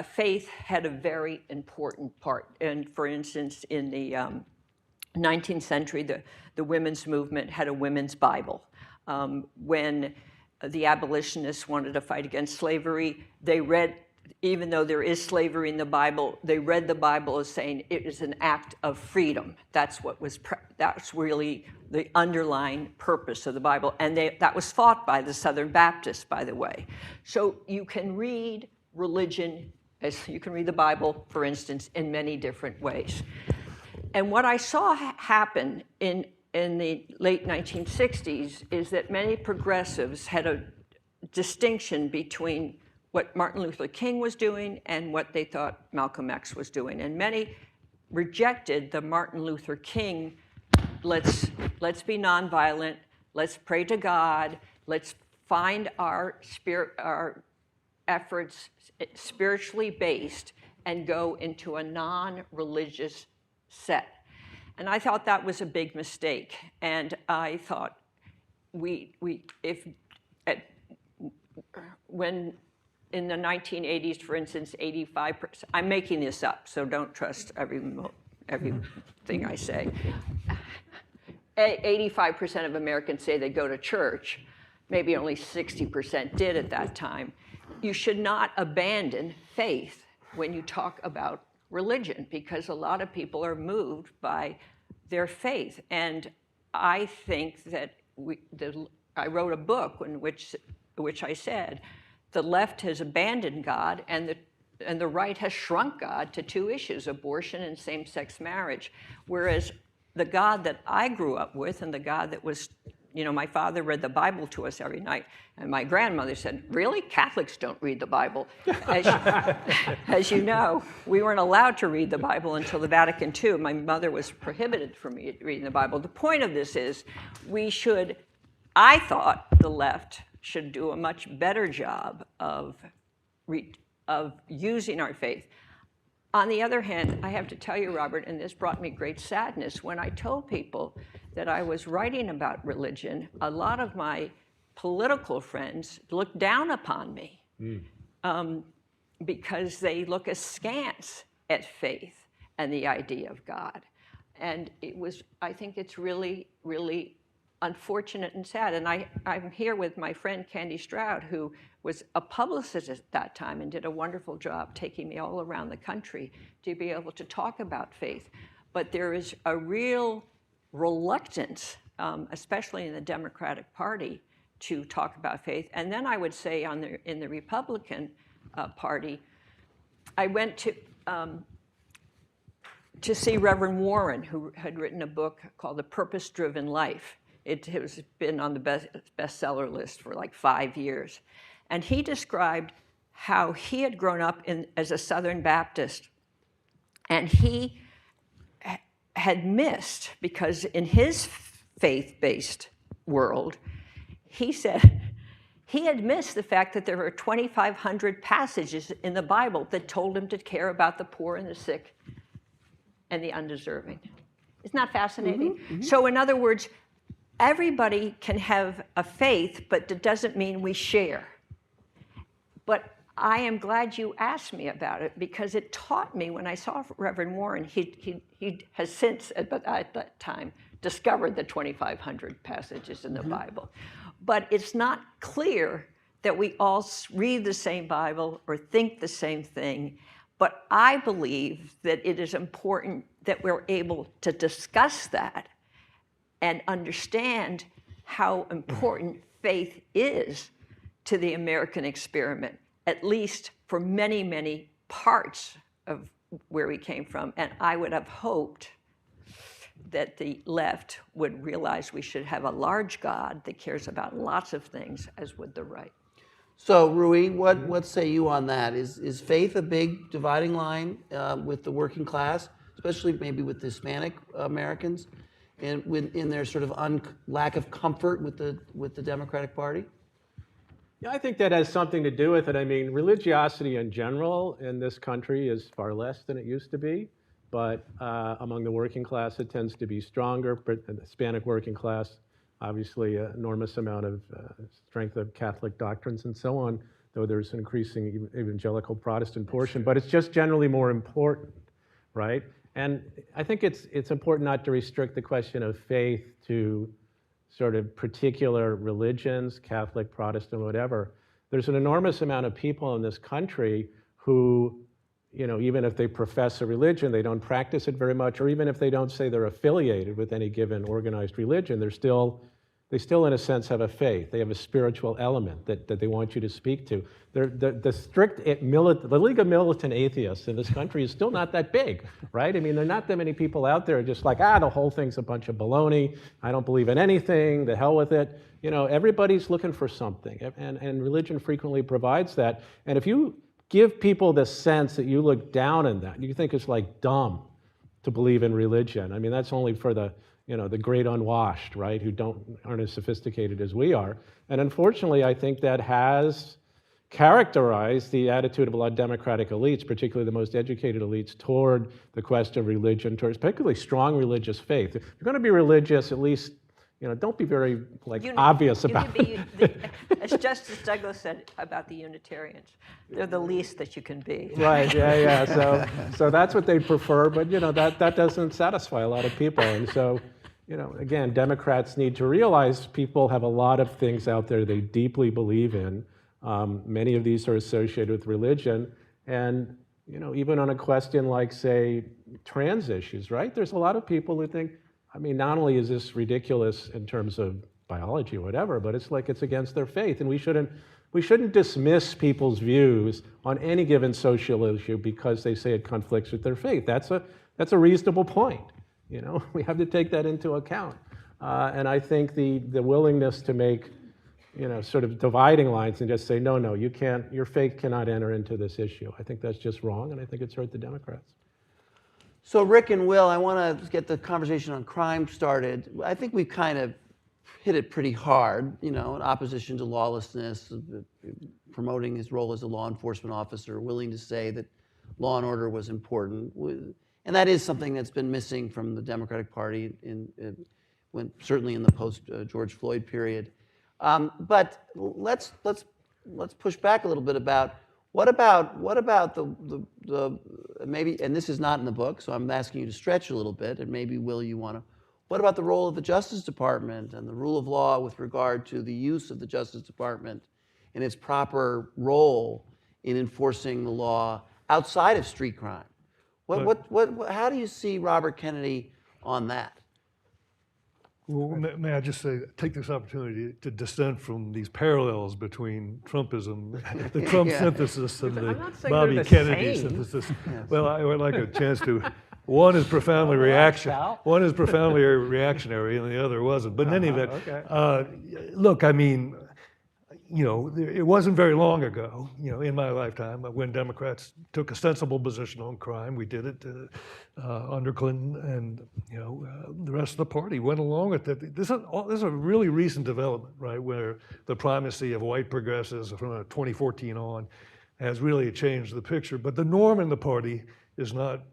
faith had a very important part. And for instance, in the 19th century, the women's movement had a women's Bible. When the abolitionists wanted to fight against slavery, they read, even though there is slavery in the Bible, they read the Bible as saying it is an act of freedom. That's really the underlying purpose of the Bible. And that was fought by the Southern Baptists, by the way. So you can read religion, as you can read the Bible, for instance, in many different ways. And what I saw happen in the late 1960s is that many progressives had a distinction between what Martin Luther King was doing and what they thought Malcolm X was doing. And many rejected the Martin Luther King, let's be nonviolent, let's pray to God, let's find our efforts spiritually based and go into a non-religious set. And I thought that was a big mistake. And I thought when in the 1980s, for instance, 85%, I'm making this up, so don't trust everything I say. 85% of Americans say they go to church. Maybe only 60% did at that time. You should not abandon faith when you talk about religion, because a lot of people are moved by their faith. And I think that I wrote a book in which I said the left has abandoned God and and the right has shrunk God to two issues, abortion and same-sex marriage, whereas the God that I grew up with and the God that was, my father read the Bible to us every night, and my grandmother said, really? Catholics don't read the Bible. As you know, we weren't allowed to read the Bible until the Vatican II. My mother was prohibited from reading the Bible. The point of this is I thought the left should do a much better job of using our faith. On the other hand, I have to tell you, Robert, and this brought me great sadness, when I told people that I was writing about religion, a lot of my political friends looked down upon me because they look askance at faith and the idea of God. And I think it's really, really unfortunate and sad. And I'm here with my friend Candy Stroud, who was a publicist at that time and did a wonderful job taking me all around the country to be able to talk about faith. But there is a real reluctance, especially in the Democratic Party, to talk about faith. And then I would say in the Republican Party, I went to see Reverend Warren, who had written a book called The Purpose-Driven Life. It has been on the bestseller list for like 5 years. And he described how he had grown up as a Southern Baptist, and he had missed, because in his faith-based world, he said he had missed the fact that there were 2,500 passages in the Bible that told him to care about the poor and the sick and the undeserving. Isn't that fascinating? Mm-hmm, mm-hmm. So in other words, everybody can have a faith, but it doesn't mean we share. But I am glad you asked me about it, because it taught me when I saw Reverend Warren. He has since, at that time, discovered the 2,500 passages in the Bible. But it's not clear that we all read the same Bible or think the same thing. But I believe that it is important that we're able to discuss that and understand how important faith is to the American experiment, at least for many, many parts of where we came from. And I would have hoped that the left would realize we should have a large God that cares about lots of things, as would the right. So, Rui, what say you on that? Is faith a big dividing line with the working class, especially maybe with the Hispanic Americans, and in their sort of lack of comfort with the Democratic Party? Yeah, I think that has something to do with it. I mean, religiosity in general in this country is far less than it used to be, but among the working class, it tends to be stronger. The Hispanic working class, obviously, an enormous amount of strength of Catholic doctrines and so on, though there's an increasing evangelical Protestant portion, but it's just generally more important, right? And I think it's important not to restrict the question of faith to sort of particular religions, Catholic, Protestant, whatever. There's an enormous amount of people in this country who, even if they profess a religion, they don't practice it very much, or even if they don't say they're affiliated with any given organized religion, they still in a sense have a faith. They have a spiritual element that they want you to speak to. The League of Militant Atheists in this country is still not that big, right? I mean, there are not that many people out there just like, the whole thing's a bunch of baloney. I don't believe in anything, the hell with it. Everybody's looking for something, and religion frequently provides that. And if you give people the sense that you look down on that, you think it's like dumb to believe in religion. I mean, that's only for the great unwashed, right, who aren't as sophisticated as we are. And unfortunately, I think that has characterized the attitude of a lot of democratic elites, particularly the most educated elites, toward the question of religion, towards particularly strong religious faith. If you're going to be religious, at least, don't be very obvious about it. As Justice Douglas said about the Unitarians, they're the least that you can be. Right, yeah. So that's what they prefer, but that doesn't satisfy a lot of people. And so, again, Democrats need to realize people have a lot of things out there they deeply believe in. Many of these are associated with religion. And, even on a question like, say, trans issues, right? There's a lot of people who think, not only is this ridiculous in terms of biology or whatever, but it's like it's against their faith, and we shouldn't We shouldn't dismiss people's views on any given social issue because they say it conflicts with their faith. That's a reasonable point. You know, we have to take that into account. And I think the willingness to make, you know, sort of dividing lines and just say, no, no, you can't, your faith cannot enter into this issue. I think that's just wrong, and I think it's hurt the Democrats. So Rick and Will, I want to get the conversation on crime started. I think we've kind of hit it pretty hard, you know, in opposition to lawlessness, promoting his role as a law enforcement officer, willing to say that law and order was important. And that is something that's been missing from the Democratic Party certainly in the post-George Floyd period. But let's push back a little bit about what about the maybe, and this is not in the book, so I'm asking you to stretch a little bit, and maybe Will, you want to. What about the role of the Justice Department and the rule of law with regard to the use of the Justice Department and its proper role in enforcing the law outside of street crime? How do you see Robert Kennedy on that? Well, may I just say, take this opportunity to dissent from these parallels between Trumpism, the Trump synthesis, and the not saying Bobby they're the Kennedy same. synthesis. Well, I would like a chance to. One is profoundly One is profoundly reactionary, and the other wasn't. But in any event, look, I mean, you know, it wasn't very long ago, you know, in my lifetime, when Democrats took a sensible position on crime. We did it under Clinton, and you know, the rest of the party went along with it. This is a really recent development, right, where the primacy of white progressives from 2014 on has really changed the picture. But the norm in the party is not,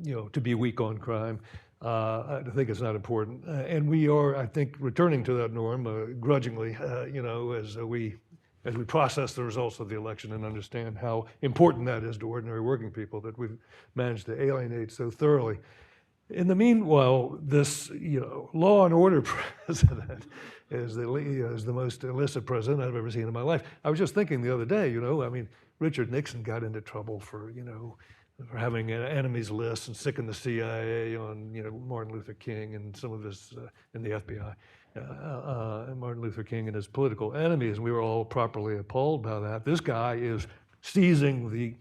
you know, to be weak on crime. I think it's not important, and we are, I think, returning to that norm grudgingly, you know, as we process the results of the election and understand how important that is to ordinary working people that we've managed to alienate so thoroughly. In the meanwhile, this, you know, law and order president is the most illicit president I've ever seen in my life. I was just thinking the other day, you know, I mean, Richard Nixon got into trouble for, you know, for having an enemies list and sicking the CIA on, you know, Martin Luther King and some of his, in the FBI, Martin Luther King and his political enemies, and we were all properly appalled by that. This guy is seizing the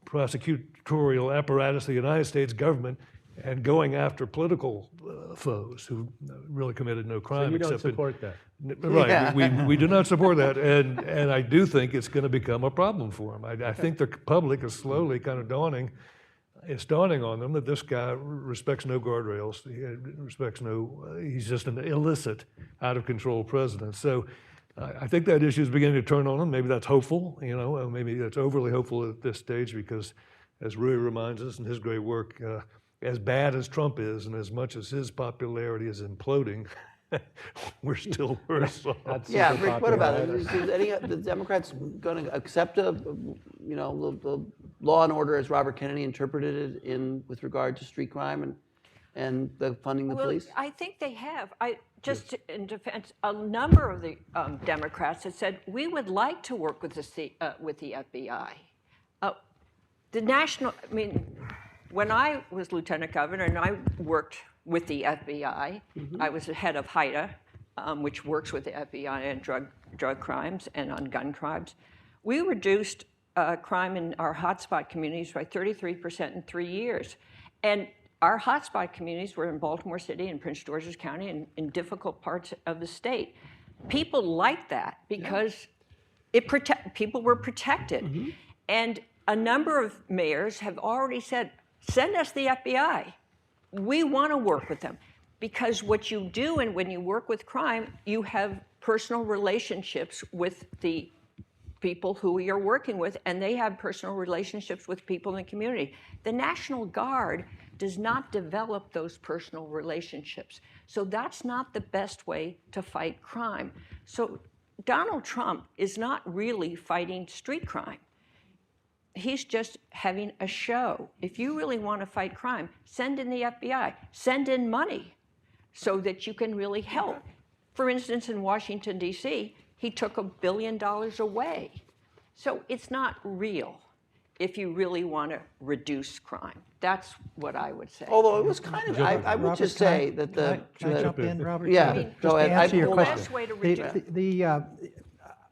prosecutorial apparatus of the United States government and going after political foes who really committed no crime. So you don't support that? Right, Yeah. we do not support that, and I do think it's going to become a problem for him. I think the public is slowly kind of dawning on them that this guy respects no guardrails, he's just an illicit, out of control president. So I think that issue is beginning to turn on him. Maybe that's hopeful, you know, maybe that's overly hopeful at this stage because, as Rui reminds us in his great work, as bad as Trump is and as much as his popularity is imploding, we're still worse off. Yeah, Rick, what about it? Is the Democrats going to accept the law and order as Robert Kennedy interpreted it with regard to street crime and the funding the police? I think they have. In defense, a number of the Democrats have said we would like to work with the FBI. When I was lieutenant governor and I worked with the FBI, I was the head of HIDA, which works with the FBI on drug crimes and on gun crimes. We reduced crime in our hotspot communities by 33% in 3 years. And our hotspot communities were in Baltimore City and Prince George's County and in difficult parts of the state. People liked that because people were protected. And a number of mayors have already said, send us the FBI. We want to work with them. Because what you do, and when you work with crime, you have personal relationships with the people who you're working with, and they have personal relationships with people in the community. The National Guard does not develop those personal relationships. So that's not the best way to fight crime. So Donald Trump is not really fighting street crime. He's just having a show. If you really want to fight crime, send in the FBI, send in money so that you can really help. For instance, in Washington, D.C., he took $1 billion away. So it's not real if you really want to reduce crime. That's what I would say. Although it was kind of, I would Robert, just can say I- that can I jump in, Robert? Yeah, Just go to ahead. answer your Hold on. question. Best way to reduce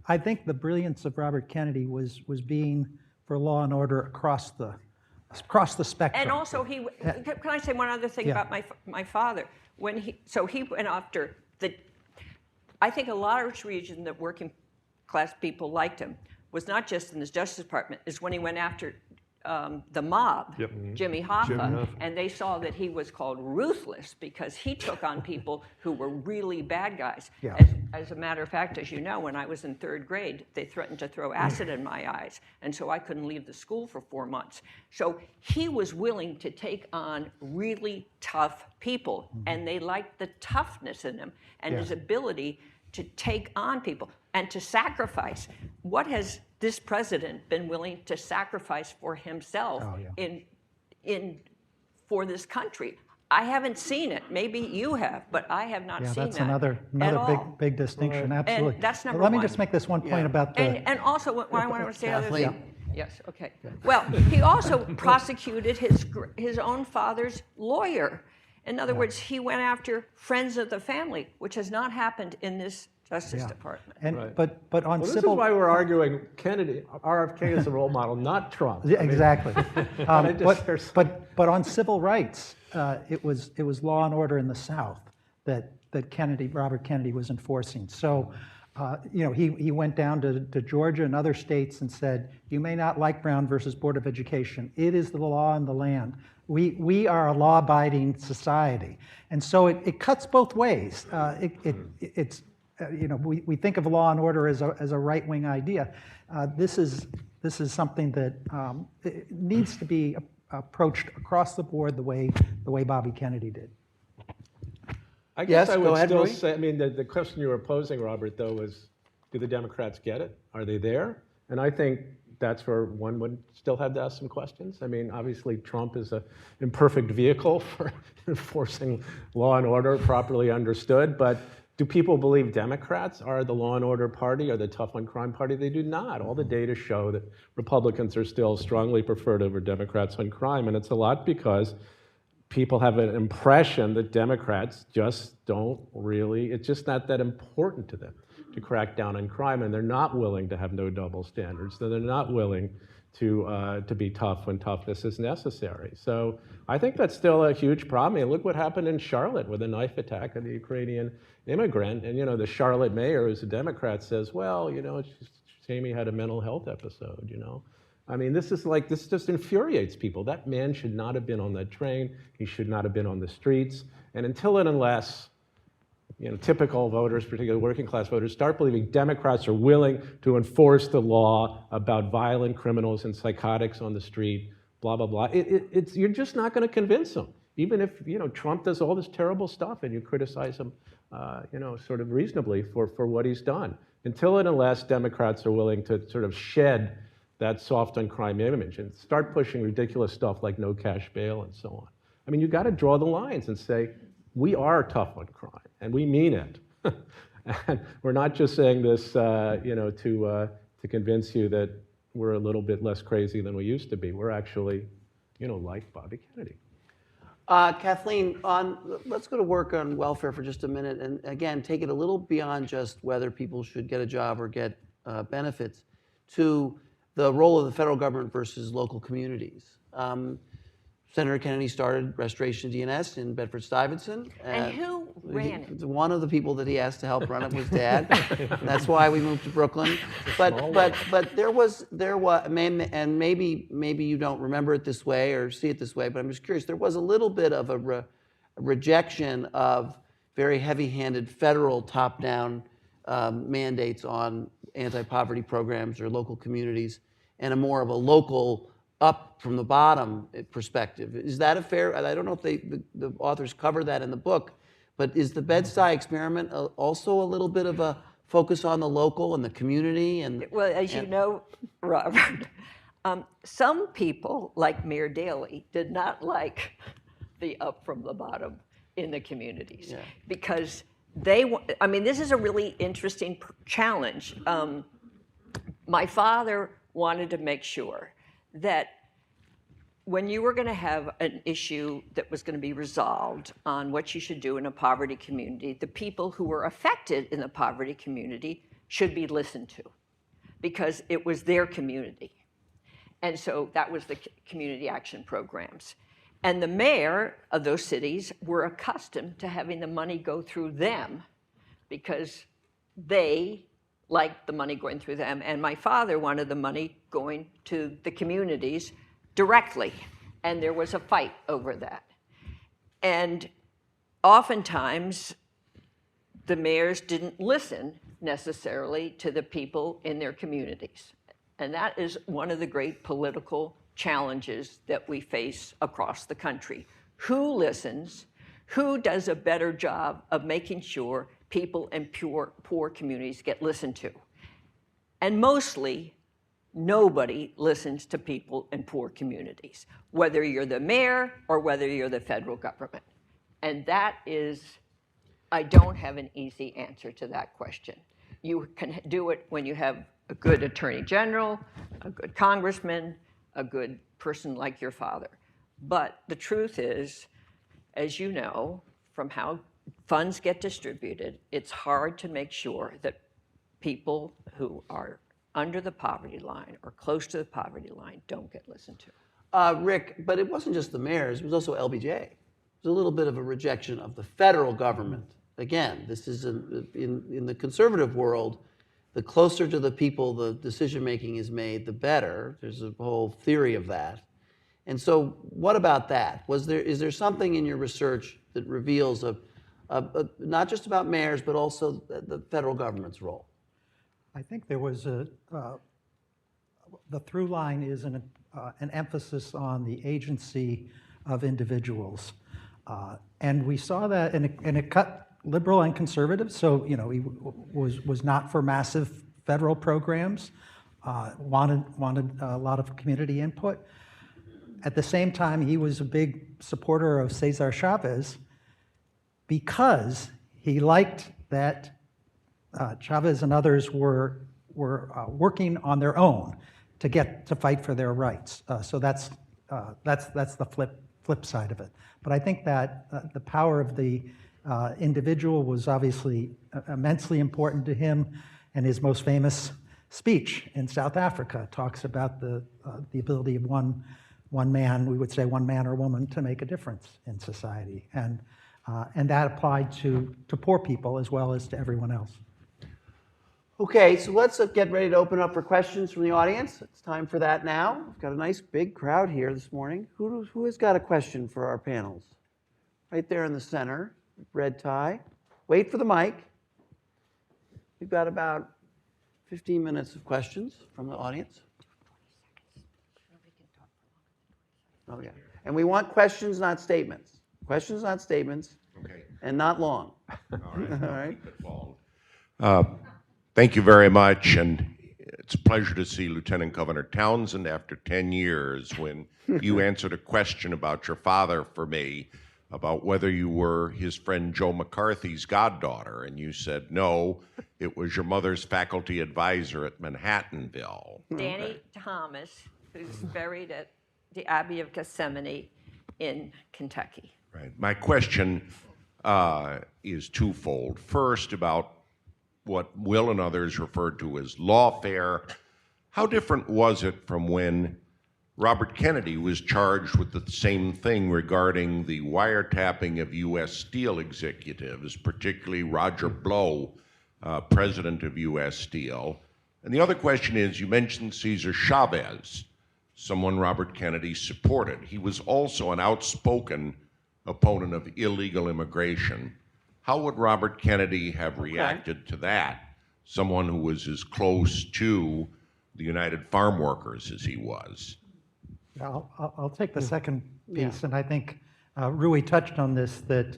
I think the brilliance of Robert Kennedy was being for law and order across the spectrum. And also, can I say one other thing Yeah. about my father? He went after I think a large reason that working class people liked him was not just in the Justice Department, is when he went after the mob, Yep. Jimmy Hoffa, Jimmy Hoffa. and they saw that he was called ruthless because he took on people who were really bad guys. Yeah. As a matter of fact, as you know, when I was in 3rd grade, they threatened to throw acid in my eyes, and so I couldn't leave the school for 4 months. So he was willing to take on really tough people, and they liked the toughness in him and his ability to take on people and to sacrifice. What has this president been willing to sacrifice for himself for this country? I haven't seen it. Maybe you have, but I have not seen that. That's another big big distinction. And Absolutely. that's number Let me one. just make this one point about the. And also, what I want to say other Kathleen. thing. Yes, okay. Well, he also prosecuted his own father's lawyer. In other words, he went after friends of the family, which has not happened in this Justice Department. And Right. but on Well, this civil. is why we're arguing Kennedy, RFK is the role model, not Trump. Yeah, exactly. there's- But on civil rights, it was law and order in the South that Robert Kennedy was enforcing. So, he went down to Georgia and other states and said, "You may not like Brown versus Board of Education. It is the law in the land. We are a law-abiding society," and so it cuts both ways. It's we think of law and order as a right-wing idea. This is something that it needs to be approached across the board the way Bobby Kennedy did. I guess Yes, I go would ahead, still Roy. say, I mean, the question you were posing, Robert, though, was, do the Democrats get it? Are they there? And I think that's where one would still have to ask some questions. I mean, obviously, Trump is an imperfect vehicle for enforcing law and order properly understood, but do people believe Democrats are the law and order party or the tough on crime party? They do not. All the data show that Republicans are still strongly preferred over Democrats on crime, and it's a lot because people have an impression that Democrats just don't really, it's just not that important to them to crack down on crime, and they're not willing to have no double standards, so they're not willing to be tough when toughness is necessary. So I think that's still a huge problem. I mean, look what happened in Charlotte with a knife attack on the Ukrainian immigrant, and the Charlotte mayor, who's a Democrat, says, well, it's just a shame he had a mental health episode, I mean, this just infuriates people. That man should not have been on that train. He should not have been on the streets. And until and unless, typical voters, particularly working class voters, start believing Democrats are willing to enforce the law about violent criminals and psychotics on the street, blah, blah, blah, you're just not going to convince them. Even if, Trump does all this terrible stuff and you criticize him, sort of reasonably for what he's done. Until and unless Democrats are willing to sort of shed that soft on crime image and start pushing ridiculous stuff like no cash bail and so on. I mean, you got to draw the lines and say, we are tough on crime, and we mean it. And we're not just saying this, to convince you that we're a little bit less crazy than we used to be. We're actually, like Bobby Kennedy. Kathleen, let's go to work on welfare for just a minute, and again, take it a little beyond just whether people should get a job or get benefits, to the role of the federal government versus local communities. Senator Kennedy started Restoration DNS in Bedford-Stuyvesant. And who ran it? One of the people that he asked to help run it was Dad. That's why we moved to Brooklyn. But there was, and maybe you don't remember it this way or see it this way, but I'm just curious. There was a little bit of a rejection of very heavy-handed federal top-down mandates on anti-poverty programs or local communities, and a more of a local up from the bottom perspective. Is that a fair, I don't know if the authors cover that in the book, but is the Bed-Stuy experiment also a little bit of a focus on the local and the community? And Well, as you know, Robert, some people, like Mayor Daley, did not like the up from the bottom in the communities because this is a really interesting challenge. My father wanted to make sure that when you were going to have an issue that was going to be resolved on what you should do in a poverty community, the people who were affected in the poverty community should be listened to because it was their community. And so that was the community action programs. And the mayor of those cities were accustomed to having the money go through them because they liked the money going through them. And my father wanted the money going to the communities directly. And there was a fight over that. And oftentimes, the mayors didn't listen necessarily to the people in their communities. And that is one of the great political challenges that we face across the country. Who listens? Who does a better job of making sure people in poor communities get listened to? And mostly, nobody listens to people in poor communities, whether you're the mayor or whether you're the federal government. And that is, I don't have an easy answer to that question. You can do it when you have a good attorney general, a good congressman, a good person like your father. But the truth is, as you know, from how funds get distributed, it's hard to make sure that people who are under the poverty line or close to the poverty line don't get listened to. Rick, but it wasn't just the mayors, it was also LBJ. It was a little bit of a rejection of the federal government. Again, this is in the conservative world, the closer to the people the decision-making is made, the better. There's a whole theory of that. And so what about that? Is there something in your research that reveals not just about mayors, but also the federal government's role? I think there was the through line is an emphasis on the agency of individuals. And we saw that, and it cut liberal and conservative. So, he was not for massive federal programs, wanted a lot of community input. At the same time, he was a big supporter of Cesar Chavez because he liked that Chavez and others were working on their own to fight for their rights. So that's the flip side of it. But I think that the power of the individual was obviously immensely important to him, and his most famous speech in South Africa talks about the ability of one man, we would say one man or woman, to make a difference in society, and that applied to poor people as well as to everyone else. Okay, so let's get ready to open up for questions from the audience. It's time for that now. We've got a nice big crowd here this morning. Who has got a question for our panels? Right there in the center, red tie. Wait for the mic. We've got about 15 minutes of questions from the audience. Oh, yeah. And we want questions, not statements. Questions, not statements. Okay. And not long. All right. All right. Keep it long. Thank you very much, and it's a pleasure to see Lieutenant Governor Townsend after 10 years when you answered a question about your father for me, about whether you were his friend Joe McCarthy's goddaughter, and you said no, it was your mother's faculty advisor at Manhattanville. Danny Thomas, who's buried at the Abbey of Gethsemane in Kentucky. Right. My question is twofold. First, about what Will and others referred to as lawfare. How different was it from when Robert Kennedy was charged with the same thing regarding the wiretapping of U.S. Steel executives, particularly Roger Blow, president of U.S. Steel? And the other question is, you mentioned Cesar Chavez, someone Robert Kennedy supported. He was also an outspoken opponent of illegal immigration. How would Robert Kennedy have reacted to that? Someone who was as close to the United Farm Workers as he was. I'll take the second piece, and I think Rui touched on this, that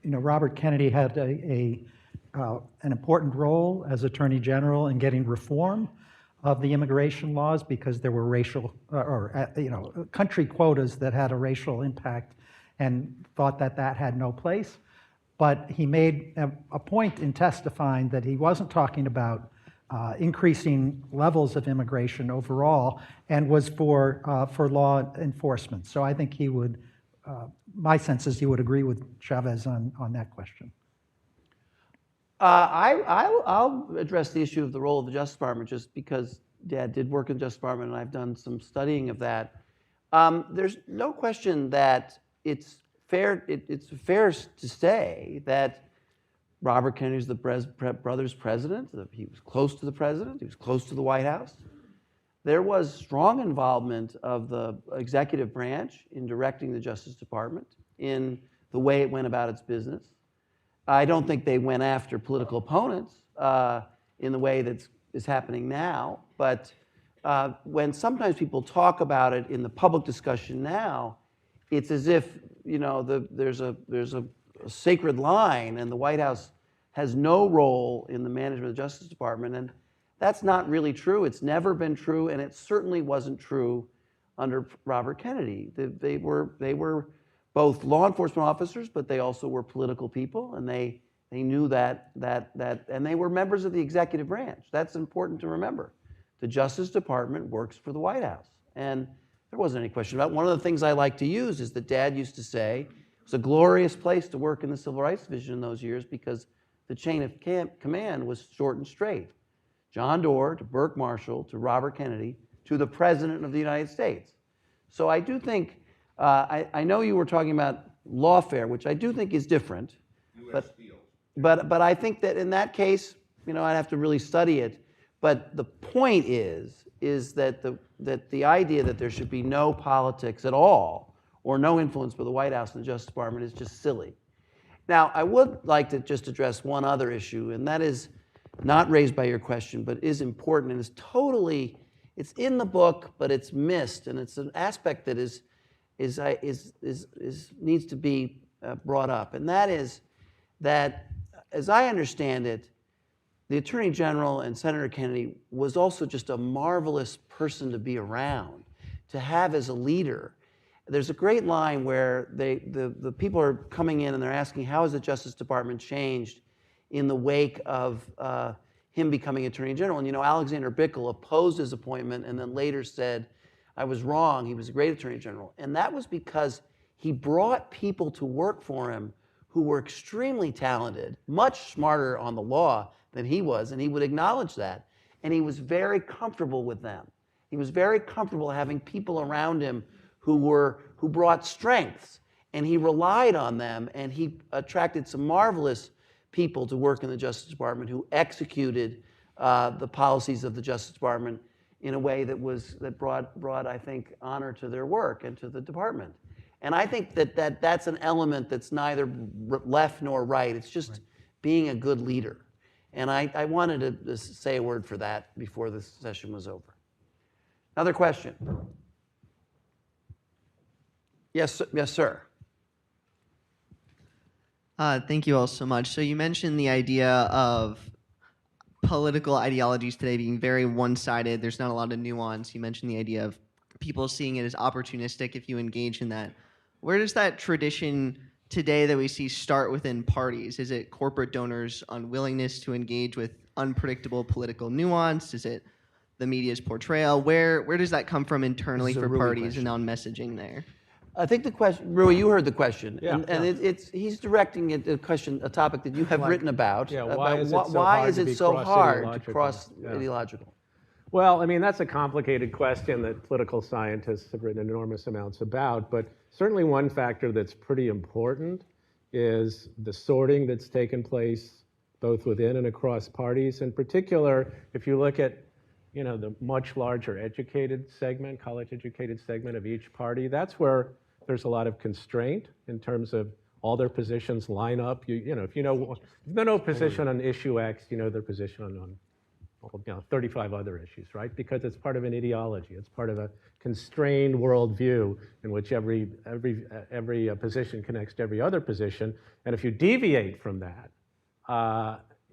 Robert Kennedy had an important role as Attorney General in getting reform of the immigration laws because there were racial country quotas that had a racial impact, and thought that had no place. But he made a point in testifying that he wasn't talking about increasing levels of immigration overall, and was for law enforcement. So I think he would, my sense is he would agree with Chavez on that question. I'll address the issue of the role of the Justice Department just because Dad did work in the Justice Department and I've done some studying of that. There's no question that it's fair to say that Robert Kennedy was the brother's president. He was close to the president. He was close to the White House. There was strong involvement of the executive branch in directing the Justice Department in the way it went about its business. I don't think they went after political opponents in the way that is happening now, but when sometimes people talk about it in the public discussion now, it's as if there's a sacred line and the White House has no role in the management of the Justice Department, and that's not really true. It's never been true, and it certainly wasn't true under Robert Kennedy. They were both law enforcement officers, but they also were political people, and they knew that, and they were members of the executive branch. That's important to remember. The Justice Department works for the White House, and there wasn't any question about it. One of the things I like to use is that Dad used to say it was a glorious place to work in the Civil Rights Division in those years because the chain of command was short and straight. John Doar to Burke Marshall to Robert Kennedy to the President of the United States. So I do think, I know you were talking about lawfare, which I do think is different, but I think that in that case, I'd have to really study it. But the point is that the idea that there should be no politics at all or no influence by the White House and the Justice Department is just silly. Now, I would like to just address one other issue, and that is not raised by your question, but is important and it's in the book, but it's missed, and it's an aspect that needs to be brought up, and that is that, as I understand it, the Attorney General and Senator Kennedy was also just a marvelous person to be around, to have as a leader. There's a great line where the people are coming in and they're asking, how has the Justice Department changed in the wake of him becoming Attorney General? And Alexander Bickel opposed his appointment and then later said, I was wrong, he was a great Attorney General. And that was because he brought people to work for him who were extremely talented, much smarter on the law than he was, and he would acknowledge that. And he was very comfortable with them. He was very comfortable having people around him who brought strengths, and he relied on them, and he attracted some marvelous people to work in the Justice Department who executed the policies of the Justice Department in a way that brought, I think, honor to their work and to the department. And I think that's an element that's neither left nor right. It's just being a good leader. And I wanted to say a word for that before the session was over. Another question? Yes, sir. Thank you all so much. So you mentioned the idea of political ideologies today being very one-sided. There's not a lot of nuance. You mentioned the idea of people seeing it as opportunistic if you engage in that. Where does that tradition today that we see start within parties? Is it corporate donors' unwillingness to engage with unpredictable political nuance? Is it the media's portrayal? Where does that come from internally for parties and on messaging there? I think the question, Rui, you heard the question, Yeah, and he's directing it a topic that you have written about. Yeah, why is it so hard to cross Yeah. ideological? Well, I mean, that's a complicated question that political scientists have written enormous amounts about, but certainly one factor that's pretty important is the sorting that's taken place both within and across parties. In particular, if you look at the much larger educated segment, college-educated segment of each party, that's where there's a lot of constraint in terms of all their positions line up. If you know position on issue X, you know their position on 35 other issues, right? Because it's part of an ideology. It's part of a constrained worldview in which every position connects to every other position. And if you deviate from that,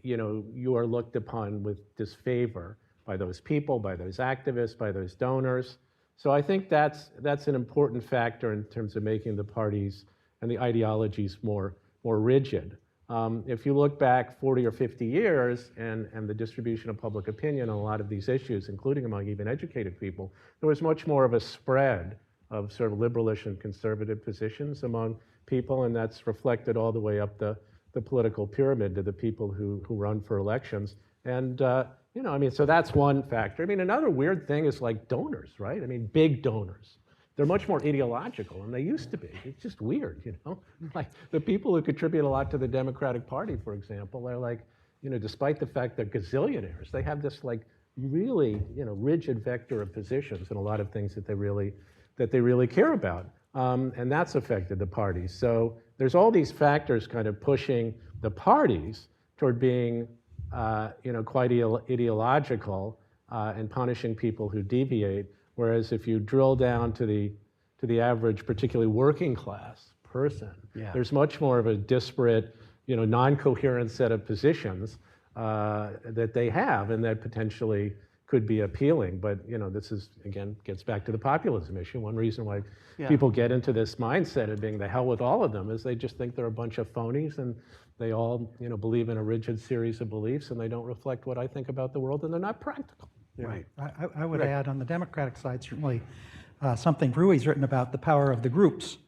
you are looked upon with disfavor by those people, by those activists, by those donors. So I think that's an important factor in terms of making the parties and the ideologies more rigid. If you look back 40 or 50 years and the distribution of public opinion on a lot of these issues, including among even educated people, there was much more of a spread of sort of liberalish and conservative positions among people, and that's reflected all the way up the the political pyramid to the people who run for elections. And, you know, I mean, so that's one factor. I mean, another weird thing is like donors, right? I mean, big donors. They're much more ideological than they used to be. It's just weird, you know? Like the people who contribute a lot to the Democratic Party, for example, they're like, you know, despite the fact they're gazillionaires, they have this like really, you know, rigid vector of positions and a lot of things that they really care about. And that's affected the parties. So there's all these factors kind of pushing the parties toward being, you know, quite ideological and punishing people who deviate. Whereas if you drill down to the average, particularly working class person, there's much more of a disparate, you know, non-coherent set of positions that they have, and that potentially could be appealing. But you know, this is again gets back to the populism issue. One reason why people get into this mindset of being the hell with all of them is they just think they're a bunch of phonies, and they all, you know, believe in a rigid series of beliefs, and they don't reflect what I think about the world, and they're not practical. Right. I would add on the Democratic side, certainly something Rui's written about, the power of the groups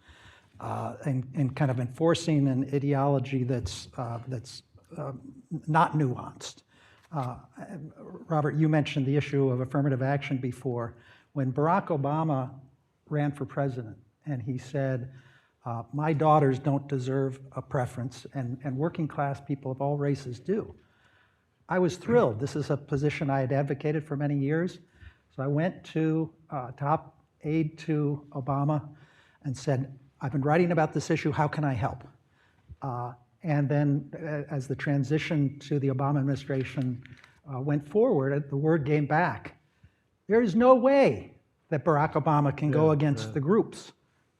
and kind of enforcing an ideology that's not nuanced. Robert, you mentioned the issue of affirmative action before. When Barack Obama ran for president and he said, my daughters don't deserve a preference and working class people of all races do, I was thrilled. This is a position I had advocated for many years. So I went to top aide to Obama and said, I've been writing about this issue, how can I help? And then as the transition to the Obama administration went forward, the word came back. There is no way that Barack Obama can go against the groups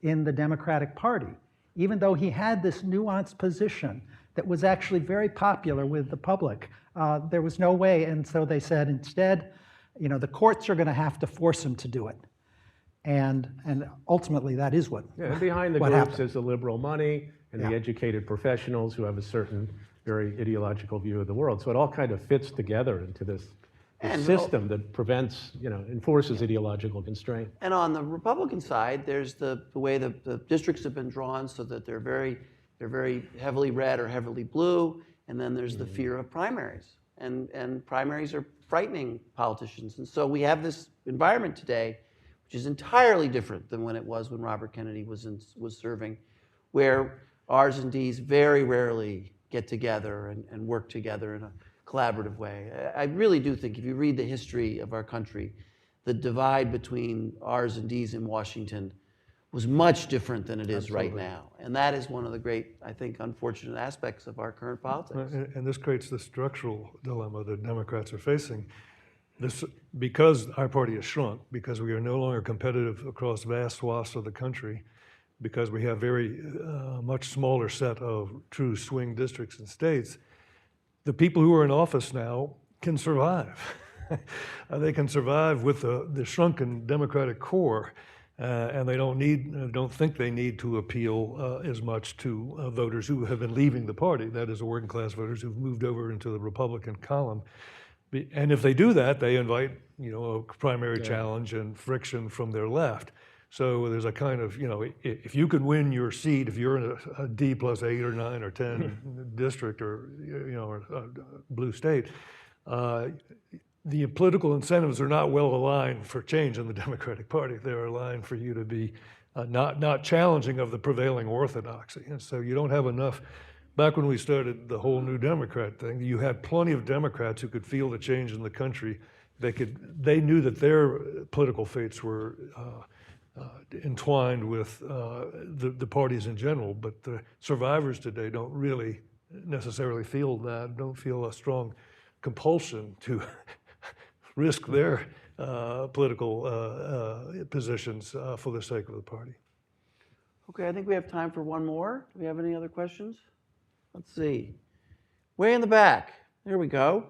in the Democratic Party, even though he had this nuanced position that was actually very popular with the public. There was no way, and so they said instead, you know, the courts are going to have to force him to do it. And ultimately, that is what and behind the what groups happened. is the liberal money and the educated professionals who have a certain very ideological view of the world. So it all kind of fits together into this system that prevents, you know, enforces ideological constraint. And on the Republican side, there's the way the districts have been drawn so that they're very heavily red or heavily blue, and then there's the fear of primaries. And primaries are frightening politicians. And so we have this environment today, which is entirely different than when it was when Robert Kennedy was serving, where R's and D's very rarely get together and work together in a collaborative way. I really do think if you read the history of our country, the divide between R's and D's in Washington was much different than it is right now. And that is one of the great, I think, unfortunate aspects of our current politics. And this creates the structural dilemma that Democrats are facing. This, because our party has shrunk, because we are no longer competitive across vast swaths of the country, because we have very much smaller set of true swing districts and states, the people who are in office now can survive. They can survive with the shrunken Democratic core, and they don't think they need to appeal as much to voters who have been leaving the party. That is, the working class voters who've moved over into the Republican column. And if they do that, they invite, you know, a primary challenge and friction from their left. So there's a kind of, you know, if you can win your seat, if you're in a D plus 8 or 9 or 10 district or, you know, or a blue state, the political incentives are not well aligned for change in the Democratic Party. They're aligned for you to be not challenging of the prevailing orthodoxy. And so you don't have enough. Back when we started the whole New Democrat thing, you had plenty of Democrats who could feel the change in the country. They knew that their political fates were entwined with the parties in general, but the survivors today don't really necessarily feel that, don't feel a strong compulsion to risk their political positions for the sake of the party. Okay, I think we have time for one more. Do we have any other questions? Let's see. Way in the back. There we go.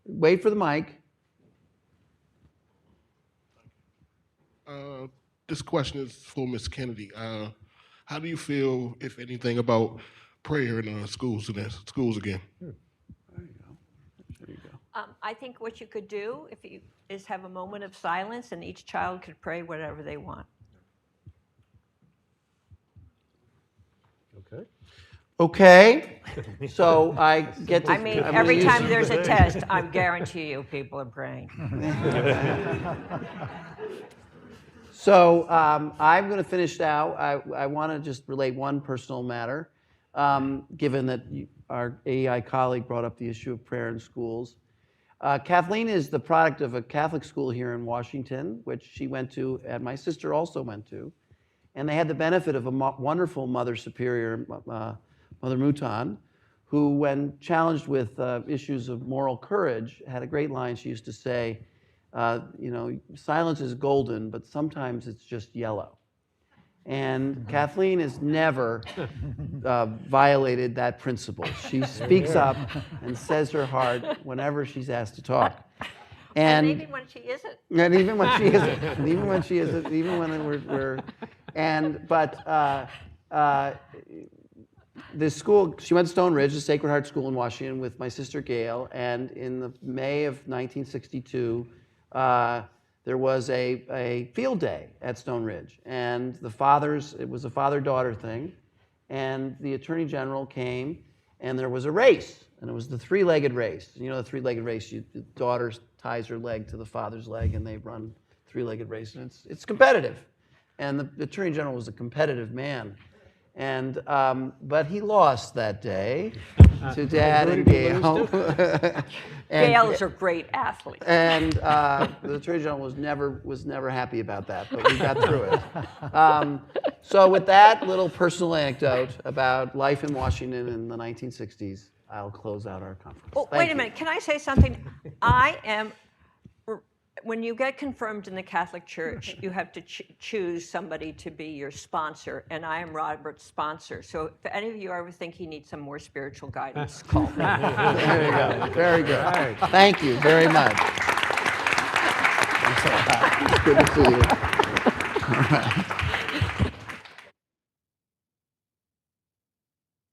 Wait for the mic. This question is for Ms. Kennedy. How do you feel, if anything, about prayer in schools again? There you go. There you go. I think what you could do is have a moment of silence, and each child could pray whatever they want. Okay, so I get to. I mean, I'm gonna every use- time there's a test, I guarantee you people are praying. So I'm going to finish now. I want to just relate one personal matter, given that our AEI colleague brought up the issue of prayer in schools. Kathleen is the product of a Catholic school here in Washington, which she went to, and my sister also went to. And they had the benefit of a wonderful Mother Superior, Mother Mouton, who, when challenged with issues of moral courage, had a great line she used to say, silence is golden, but sometimes it's just yellow. And Kathleen has never violated that principle. She speaks up and says her heart whenever she's asked to talk. And even when she isn't. And even when she isn't, and even when she isn't, even when this school, she went to Stone Ridge, the Sacred Heart School in Washington, with my sister Gail, and in the May of 1962, there was a field day at Stone Ridge, and it was a father-daughter thing, and the Attorney General came, and there was a race, and it was the three-legged race. You know the three-legged race, the daughter ties her leg to the father's leg, and they run three-legged race, and it's competitive. And the Attorney General was a competitive man. And but he lost that day to Dad and Gail. Gail is a great athlete. And the Attorney General was never happy about that, but we got through it. So with that little personal anecdote about life in Washington in the 1960s, I'll close out our conference. Oh, Thank wait a you. minute. Can I say something? When you get confirmed in the Catholic Church, you have to choose somebody to be your sponsor, and I am Robert's sponsor. So if any of you ever think he needs some more spiritual guidance, call me. There you go. Very good. Thank you very much. Good to see you. All right.